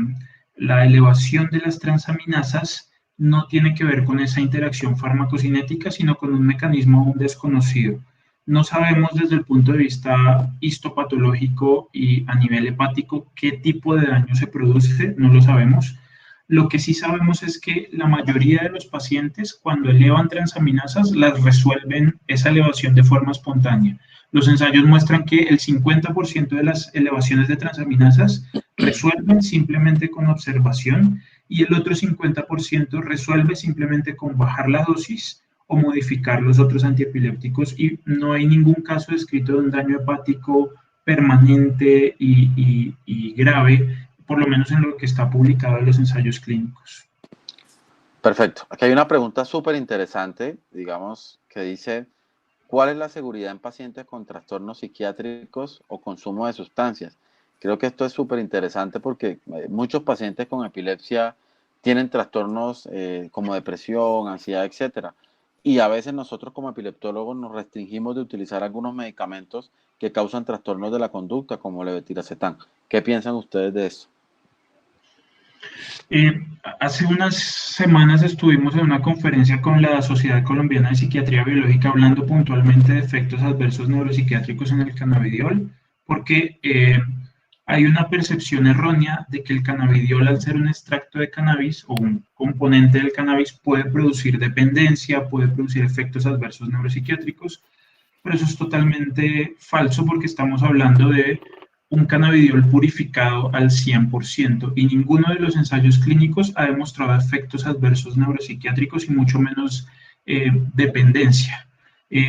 elevación de las transaminasas no tiene que ver con esa interacción farmacocinética, sino con un mecanismo aún desconocido. No sabemos desde el punto de vista histopatológico y a nivel hepático qué tipo de daño se produce, no lo sabemos. Lo que sí sabemos es que la mayoría de los pacientes, cuando elevan transaminasas, las resuelven esa elevación de forma espontánea. Los ensayos muestran que el 50% de las elevaciones de transaminasas resuelven simplemente con observación y el otro 50% resuelve simplemente con bajar la dosis o modificar los otros antiepilépticos y no hay ningún caso descrito de un daño hepático permanente y grave, por lo menos en lo que está publicado en los ensayos clínicos. Perfecto. Aquí hay una pregunta súper interesante, digamos, que dice, ¿cuál es la seguridad en pacientes con trastornos psiquiátricos o consumo de sustancias? Creo que esto es súper interesante porque muchos pacientes con epilepsia tienen trastornos como depresión, ansiedad, etcétera. Y a veces nosotros como epileptólogos nos restringimos de utilizar algunos medicamentos que causan trastornos de la conducta, como levetiracetam. ¿Qué piensan ustedes de eso? Hace unas semanas estuvimos en una conferencia con la Sociedad Colombiana de Psiquiatría Biológica hablando puntualmente de efectos adversos neuropsiquiátricos en el cannabidiol, porque hay una percepción errónea de que el cannabidiol, al ser un extracto de cannabis o un componente del cannabis, puede producir dependencia, puede producir efectos adversos neuropsiquiátricos, pero eso es totalmente falso porque estamos hablando de un cannabidiol purificado al 100% y ninguno de los ensayos clínicos ha demostrado efectos adversos neuropsiquiátricos y mucho menos dependencia.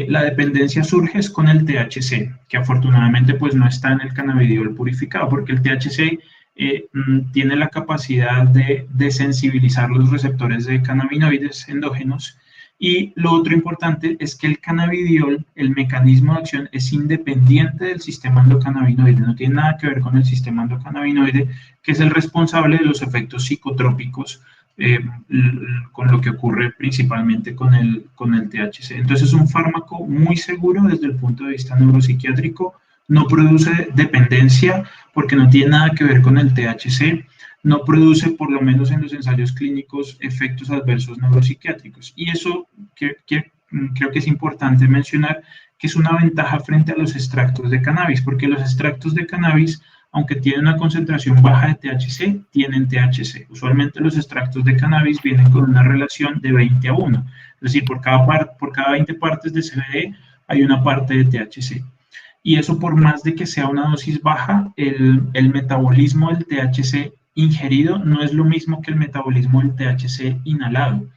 La dependencia surge con el THC, que afortunadamente pues no está en el cannabidiol purificado, porque el THC tiene la capacidad de desensibilizar los receptores de cannabinoides endógenos. Y lo otro importante es que el cannabidiol, el mecanismo de acción es independiente del sistema endocannabinoide, no tiene nada que ver con el sistema endocannabinoide, que es el responsable de los efectos psicotrópicos, con lo que ocurre principalmente con el THC. Entonces es un fármaco muy seguro desde el punto de vista neuropsiquiátrico, no produce dependencia porque no tiene nada que ver con el THC, no produce, por lo menos en los ensayos clínicos, efectos adversos neuropsiquiátricos. Y eso creo que es importante mencionar que es una ventaja frente a los extractos de cannabis, porque los extractos de cannabis, aunque tienen una concentración baja de THC, tienen THC. Usualmente los extractos de cannabis vienen con una relación de 20:1. Es decir, por cada 20 partes de CBD hay una parte de THC. Y eso, por más de que sea una dosis baja, el metabolismo del THC ingerido no es lo mismo que el metabolismo del THC inhalado.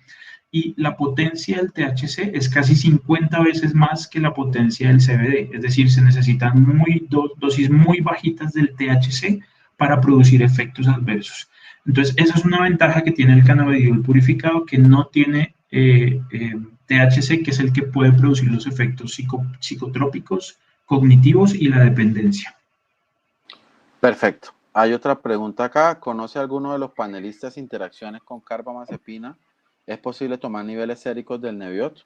Y la potencia del THC es casi 50 veces más que la potencia del CBD. Es decir, se necesitan dosis muy bajitas del THC para producir efectos adversos. Entonces, esa es una ventaja que tiene el cannabidiol purificado, que no tiene THC, que es el que puede producir los efectos psicotrópicos cognitivos y la dependencia. Perfecto. Hay otra pregunta acá. ¿Conoce alguno de los panelistas interacciones con carbamazepina? ¿Es posible tomar niveles séricos del Nebiot?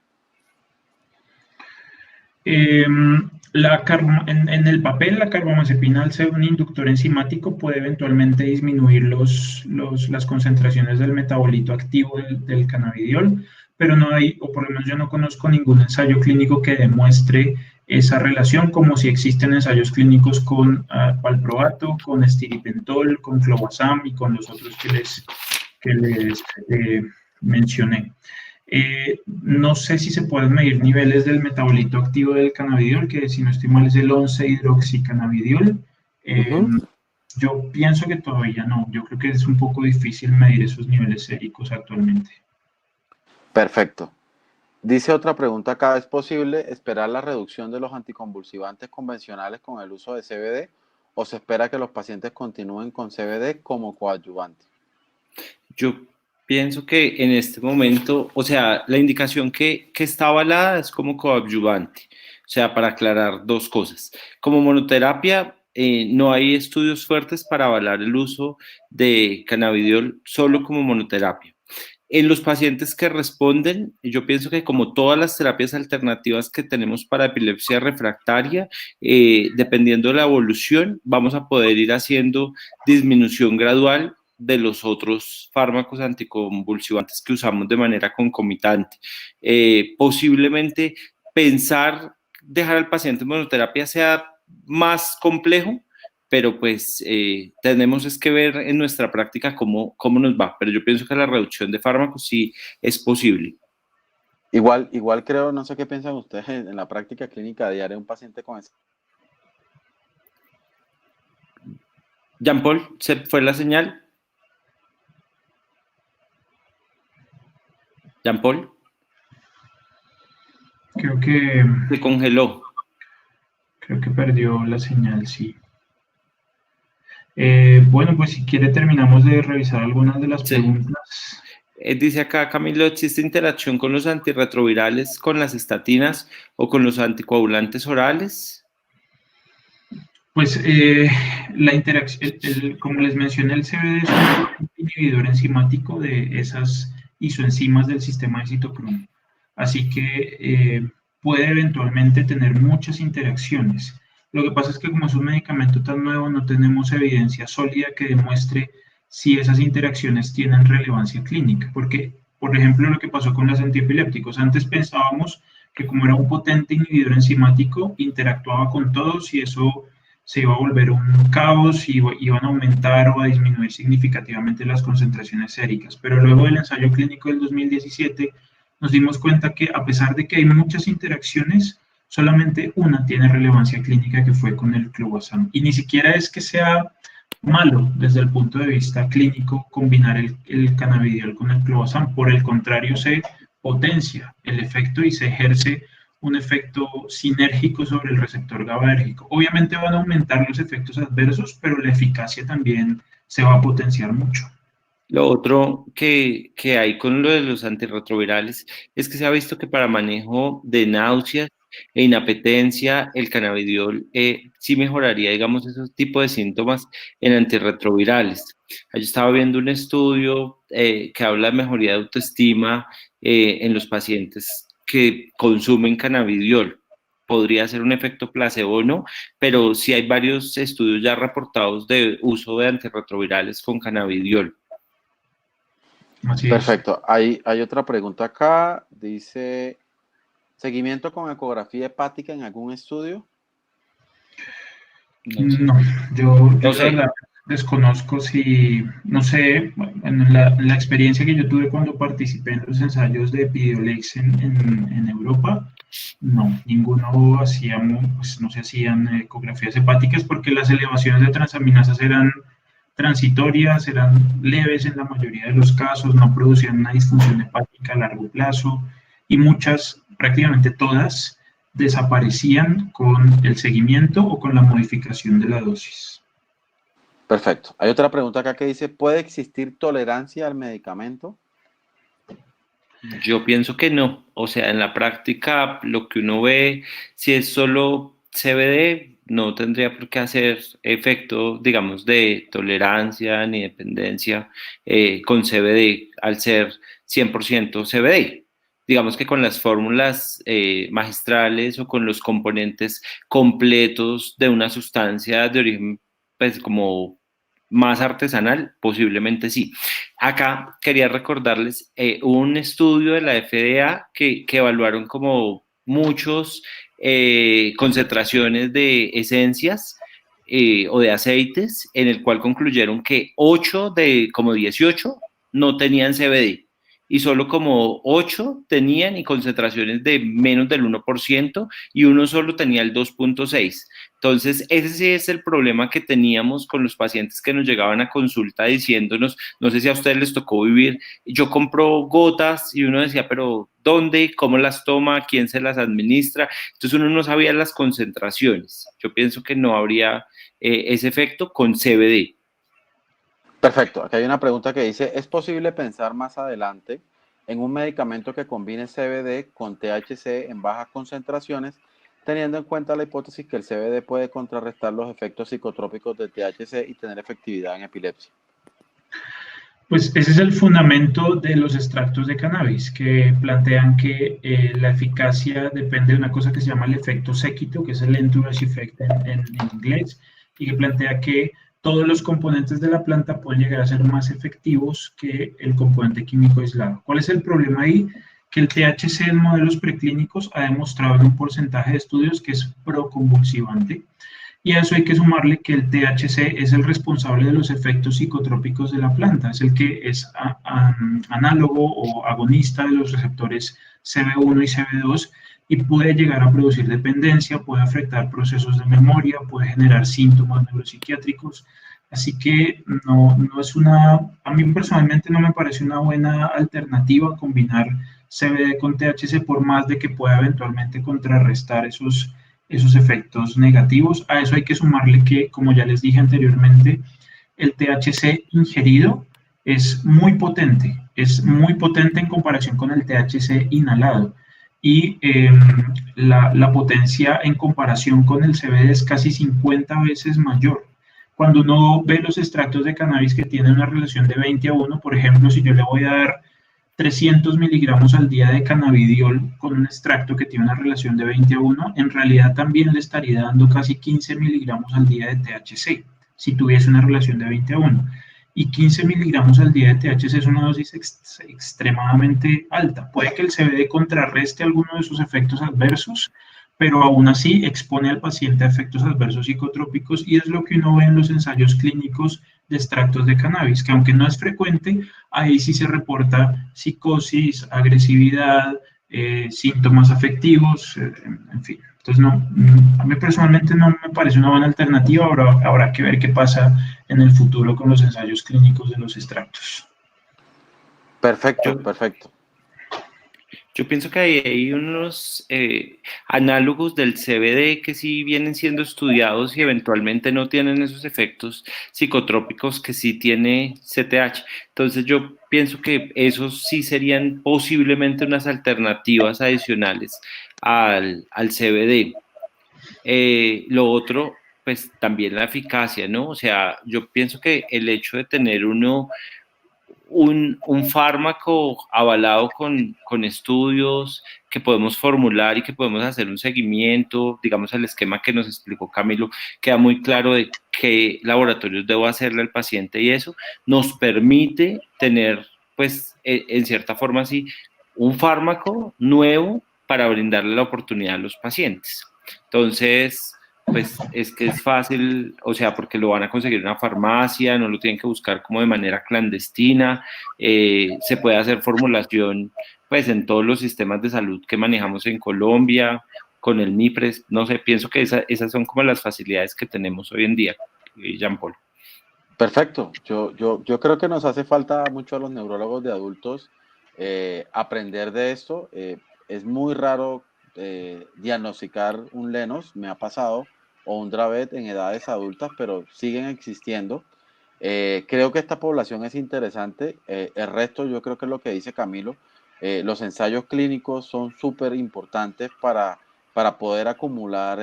En el papel, la carbamazepina, al ser un inductor enzimático, puede eventualmente disminuir las concentraciones del metabolito activo del cannabidiol, pero no hay, o por lo menos yo no conozco ningún ensayo clínico que demuestre esa relación, como si existen ensayos clínicos con valproato, con estiripentol, con clobazam y con los otros que les mencioné. No sé si se pueden medir niveles del metabolito activo del cannabidiol, que si no estoy mal es el 11-hidroxicannabidiol. Yo pienso que todavía no. Yo creo que es un poco difícil medir esos niveles séricos actualmente. Perfecto. Dice otra pregunta acá, ¿es posible esperar la reducción de los anticonvulsivantes convencionales con el uso de CBD o se espera que los pacientes continúen con CBD como coadyuvante? Yo pienso que en este momento, o sea, la indicación que está avalada es como coadyuvante. O sea, para aclarar dos cosas. Como monoterapia, no hay estudios fuertes para avalar el uso de cannabidiol solo como monoterapia. En los pacientes que responden, yo pienso que como todas las terapias alternativas que tenemos para epilepsia refractaria, dependiendo de la evolución, vamos a poder ir haciendo disminución gradual de los otros fármacos anticonvulsivantes que usamos de manera concomitante. Posiblemente pensar dejar al paciente en monoterapia sea más complejo, pero pues tenemos es que ver en nuestra práctica cómo nos va. Pero yo pienso que la reducción de fármacos sí es posible. Igual creo, no sé qué piensan ustedes en la práctica clínica diaria de un paciente con ese. Jean-Paul, ¿se fue la señal? Jean-Paul. Creo que se congeló. Creo que perdió la señal, sí. Bueno, pues si quiere terminamos de revisar algunas de las preguntas. Dice acá, Camilo, ¿existe interacción con los antirretrovirales, con las estatinas o con los anticoagulantes orales? Pues la interacción, como les mencioné, el CBD es un inhibidor enzimático de esas isoenzimas del sistema de citocromo. Así que puede eventualmente tener muchas interacciones. Lo que pasa es que como es un medicamento tan nuevo, no tenemos evidencia sólida que demuestre si esas interacciones tienen relevancia clínica. Porque, por ejemplo, lo que pasó con los antiepilépticos, antes pensábamos que como era un potente inhibidor enzimático, interactuaba con todos y eso se iba a volver un caos y iban a aumentar o a disminuir significativamente las concentraciones séricas. Pero luego del ensayo clínico del 2017 nos dimos cuenta que a pesar de que hay muchas interacciones, solamente una tiene relevancia clínica, que fue con el clobazam. Y ni siquiera es que sea malo desde el punto de vista clínico combinar el cannabidiol con el clobazam. Por el contrario, se potencia el efecto y se ejerce un efecto sinérgico sobre el receptor GABAérgico. Obviamente van a aumentar los efectos adversos, pero la eficacia también se va a potenciar mucho. Lo otro que hay con lo de los antirretrovirales es que se ha visto que para manejo de náuseas e inapetencia, el cannabidiol sí mejoraría, digamos, esos tipos de síntomas en antirretrovirales. Yo estaba viendo un estudio que habla de mejoría de autoestima en los pacientes que consumen cannabidiol. Podría ser un efecto placebo o no, pero sí hay varios estudios ya reportados de uso de antirretrovirales con cannabidiol. Así Perfecto. Hay otra pregunta acá. Dice, ¿seguimiento con ecografía hepática en algún estudio? No, yo desconozco si, no sé, en la experiencia que yo tuve cuando participé en los ensayos de Epidiolex en Europa, no, ninguno hacíamos, pues no se hacían ecografías hepáticas porque las elevaciones de transaminasas eran transitorias, eran leves en la mayoría de los casos, no producían una disfunción hepática a largo plazo y muchas, prácticamente todas, desaparecían con el seguimiento o con la modificación de la dosis. Perfecto. Hay otra pregunta acá que dice, ¿puede existir tolerancia al medicamento? Yo pienso que no. O sea, en la práctica lo que uno ve, si es solo CBD no tendría por qué hacer efecto, digamos, de tolerancia ni dependencia con CBD al ser 100% CBD. Digamos que con las fórmulas magistrales o con los componentes completos de una sustancia de origen, pues como más artesanal, posiblemente sí. Acá quería recordarles un estudio de la FDA que evaluaron como muchos concentraciones de esencias o de aceites, en el cual concluyeron que 8 de como 18 no tenían CBD y solo como 8 tenían y concentraciones de menos del 1% y uno solo tenía el 2,6. Entonces, ese sí es el problema que teníamos con los pacientes que nos llegaban a consulta diciéndonos, no sé si a ustedes les tocó vivir, yo compro gotas y uno decía, pero ¿dónde? ¿Cómo las toma? ¿Quién se las administra? Entonces uno no sabía las concentraciones. Yo pienso que no habría ese efecto con CBD. Perfecto. Aquí hay una pregunta que dice, ¿es posible pensar más adelante en un medicamento que combine CBD con THC en bajas concentraciones, teniendo en cuenta la hipótesis que el CBD puede contrarrestar los efectos psicotrópicos del THC y tener efectividad en epilepsia? Pues ese es el fundamento de los extractos de cannabis, que plantean que la eficacia depende de una cosa que se llama el efecto séquito, que es el entourage effect en inglés, y que plantea que todos los componentes de la planta pueden llegar a ser más efectivos que el componente químico aislado. ¿Cuál es el problema ahí? Que el THC en modelos preclínicos ha demostrado en un porcentaje de estudios que es proconvulsivante. Y a eso hay que sumarle que el THC es el responsable de los efectos psicotrópicos de la planta, es el que es análogo o agonista de los receptores CB1 y CB2 y puede llegar a producir dependencia, puede afectar procesos de memoria, puede generar síntomas neuropsiquiátricos. Así que no es a mí personalmente no me parece una buena alternativa combinar CBD con THC por más de que pueda eventualmente contrarrestar esos efectos negativos. A eso hay que sumarle que, como ya les dije anteriormente, el THC ingerido es muy potente en comparación con el THC inhalado. Y la potencia en comparación con el CBD es casi 50 veces mayor. Cuando uno ve los extractos de cannabis que tienen una relación de 20-1, por ejemplo, si yo le voy a dar 300 miligramos al día de cannabidiol con un extracto que tiene una relación de 20-1, en realidad también le estaría dando casi 15 miligramos al día de THC, si tuviese una relación de 20-1. Y 15 miligramos al día de THC es una dosis extremadamente alta. Puede que el CBD contrarreste alguno de sus efectos adversos, pero aún así expone al paciente a efectos adversos psicotrópicos y es lo que uno ve en los ensayos clínicos de extractos de cannabis, que aunque no es frecuente, ahí sí se reporta psicosis, agresividad, síntomas afectivos, en fin. Entonces, a mí personalmente no me parece una buena alternativa, habrá que ver qué pasa en el futuro con los ensayos clínicos de los extractos. Perfecto, perfecto. Yo pienso que hay unos análogos del CBD que sí vienen siendo estudiados y eventualmente no tienen esos efectos psicotrópicos que sí tiene CTH. Entonces yo pienso que esos sí serían posiblemente unas alternativas adicionales al CBD. Lo otro, pues también la eficacia, ¿no? O sea, yo pienso que el hecho de tener un fármaco avalado con estudios que podemos formular y que podemos hacer un seguimiento, digamos el esquema que nos explicó Camilo, queda muy claro de qué laboratorios debo hacerle al paciente y eso nos permite tener, pues, en cierta forma así, un fármaco nuevo para brindarle la oportunidad a los pacientes. Entonces, pues es que es fácil, o sea, porque lo van a conseguir en una farmacia, no lo tienen que buscar como de manera clandestina, se puede hacer formulación pues en todos los sistemas de salud que manejamos en Colombia, con el MIPRES, no sé, pienso que esas son como las facilidades que tenemos hoy en día, Jean Paul. Perfecto. Yo creo que nos hace falta mucho a los neurólogos de adultos aprender de esto. Es muy raro diagnosticar un Lenos, me ha pasado, o un Dravet en edades adultas, pero siguen existiendo. Creo que esta población es interesante. El resto, yo creo que es lo que dice Camilo. Los ensayos clínicos son súper importantes para poder acumular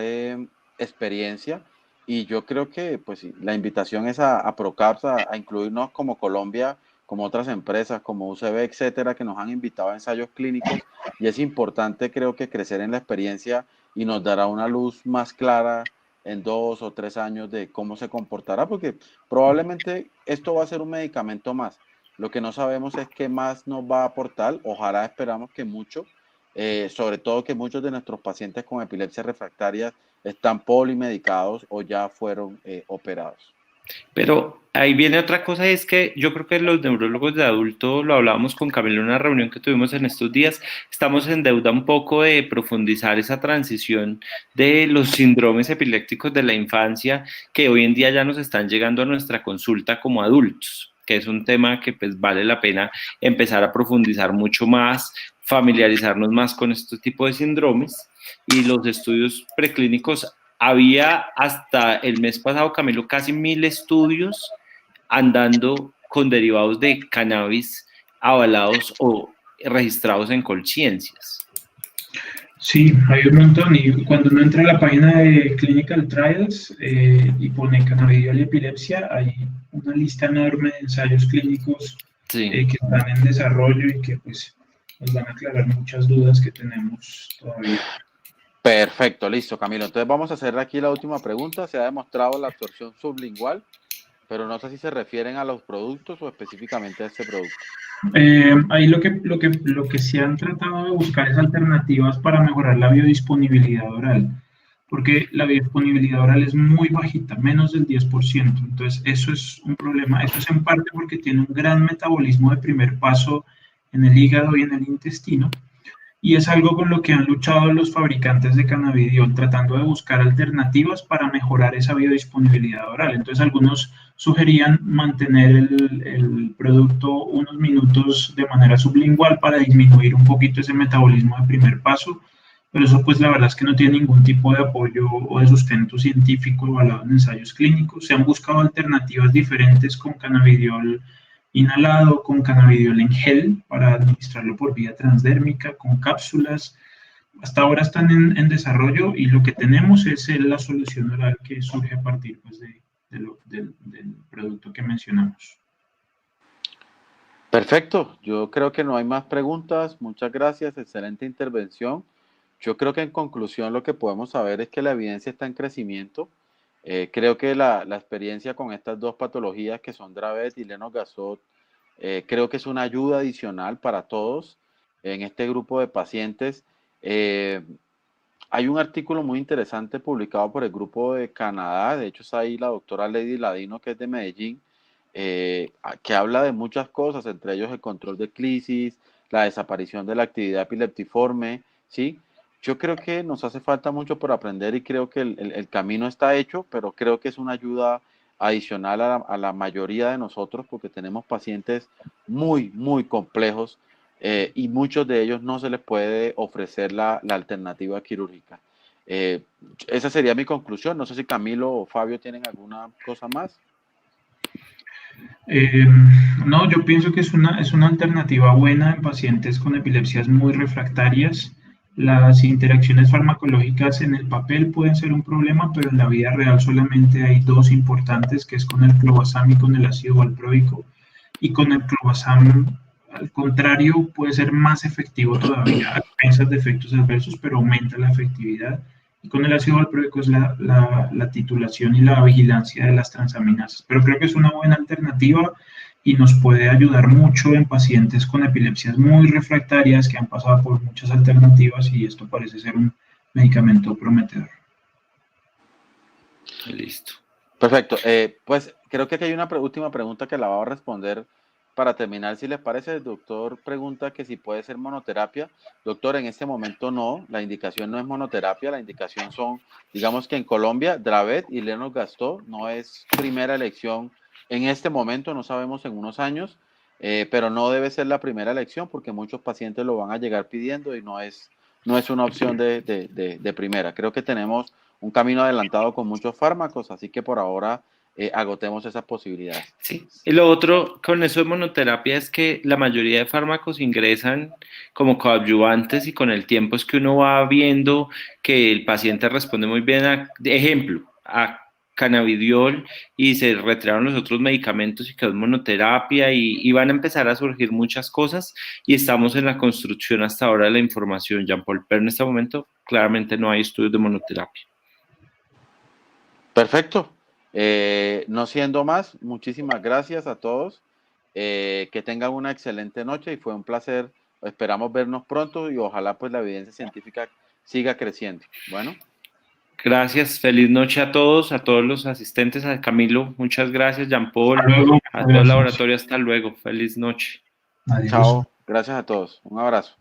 experiencia, y yo creo que pues la invitación es a Procaps a incluirnos como Colombia, como otras empresas, como UCB, etcétera, que nos han invitado a ensayos clínicos, y es importante, creo que, crecer en la experiencia y nos dará una luz más clara en 2 o 3 años de cómo se comportará, porque probablemente esto va a ser un medicamento más. Lo que no sabemos es qué más nos va a aportar. Ojalá esperamos que mucho, sobre todo que muchos de nuestros pacientes con epilepsia refractaria están polimedicados o ya fueron operados. Pero ahí viene otra cosa, es que yo creo que los neurólogos de adulto, lo hablábamos con Camilo en una reunión que tuvimos en estos días, estamos en deuda un poco de profundizar esa transición de los síndromes epilépticos de la infancia que hoy en día ya nos están llegando a nuestra consulta como adultos, que es un tema que pues vale la pena empezar a profundizar mucho más, familiarizarnos más con este tipo de síndromes, y los estudios preclínicos. Había hasta el mes pasado, Camilo, casi 1000 estudios andando con derivados de cannabis avalados o registrados en Colciencias. Sí, hay un montón. Y cuando uno entra a la página de Clinical Trials y pone cannabidiol y epilepsia, hay una lista enorme de ensayos clínicos Sí. que están en desarrollo y que pues nos van a aclarar muchas dudas que tenemos todavía. Perfecto, listo, Camilo. Entonces vamos a hacer aquí la última pregunta. Se ha demostrado la absorción sublingual, pero no sé si se refieren a los productos o específicamente a este producto. Ahí lo que se han tratado de buscar es alternativas para mejorar la biodisponibilidad oral, porque la biodisponibilidad oral es muy bajita, menos del 10%. Entonces, eso es un problema. Eso es en parte porque tiene un gran metabolismo de primer paso en el hígado y en el intestino. Y es algo con lo que han luchado los fabricantes de cannabidiol, tratando de buscar alternativas para mejorar esa biodisponibilidad oral. Entonces, algunos sugerían mantener el producto unos minutos de manera sublingual para disminuir un poquito ese metabolismo de primer paso, pero eso pues la verdad es que no tiene ningún tipo de apoyo o de sustento científico evaluado en ensayos clínicos. Se han buscado alternativas diferentes con cannabidiol inhalado, con cannabidiol en gel para administrarlo por vía transdérmica, con cápsulas. Hasta ahora están en desarrollo y lo que tenemos es la solución oral que surge a partir pues, del producto que mencionamos. Perfecto, yo creo que no hay más preguntas. Muchas gracias, excelente intervención. Yo creo que en conclusión lo que podemos saber es que la evidencia está en crecimiento. Creo que la experiencia con estas dos patologías que son Dravet y Lennox-Gastaut, creo que es una ayuda adicional para todos en este grupo de pacientes. Hay un artículo muy interesante publicado por el grupo de Canadá, de hecho está ahí la doctora Lady Ladino, que es de Medellín, que habla de muchas cosas, entre ellos el control de crisis, la desaparición de la actividad epileptiforme, ¿sí? Yo creo que nos hace falta mucho por aprender y creo que el camino está hecho, pero creo que es una ayuda adicional a la mayoría de nosotros porque tenemos pacientes muy, muy complejos y muchos de ellos no se les puede ofrecer la alternativa quirúrgica. Esa sería mi conclusión. No sé si Camilo o Fabio tienen alguna cosa más. No, yo pienso que es una alternativa buena en pacientes con epilepsias muy refractarias. Las interacciones farmacológicas en el papel pueden ser un problema, pero en la vida real solamente hay dos importantes, que es con el clobazam y con el ácido valproico. Y con el clobazam, al contrario, puede ser más efectivo todavía, a expensas de efectos adversos, pero aumenta la efectividad. Y con el ácido valproico es la titulación y la vigilancia de las transaminasas. Pero creo que es una buena alternativa y nos puede ayudar mucho en pacientes con epilepsias muy refractarias que han pasado por muchas alternativas y esto parece ser un medicamento prometedor. Listo. Perfecto. Pues creo que aquí hay una última pregunta que la va a responder para terminar. Si les parece, el doctor pregunta que si puede ser monoterapia. Doctor, en este momento no, la indicación no es monoterapia, la indicación son, digamos que en Colombia, Dravet y Lennox-Gastaut no es primera elección en este momento, no sabemos en unos años, pero no debe ser la primera elección porque muchos pacientes lo van a llegar pidiendo y no es una opción de primera. Creo que tenemos un camino adelantado con muchos fármacos, así que por ahora agotemos esas posibilidades. Sí. Y lo otro con eso de monoterapia es que la mayoría de fármacos ingresan como coadyuvantes y con el tiempo es que uno va viendo que el paciente responde muy bien a, de ejemplo, a cannabidiol y se retiraron los otros medicamentos y quedó en monoterapia y van a empezar a surgir muchas cosas y estamos en la construcción hasta ahora de la información, Jean-Paul, pero en este momento claramente no hay estudios de monoterapia. Perfecto. No siendo más, muchísimas gracias a todos. Que tengan una excelente noche y fue un placer. Esperamos vernos pronto y ojalá pues la evidencia científica siga creciendo. Bueno. Gracias, feliz noche a todos los asistentes, a Camilo, muchas gracias, Jean-Paul, luego, a todo el laboratorio, hasta luego, feliz noche. Adiós. Chao, gracias a todos. Un abrazo.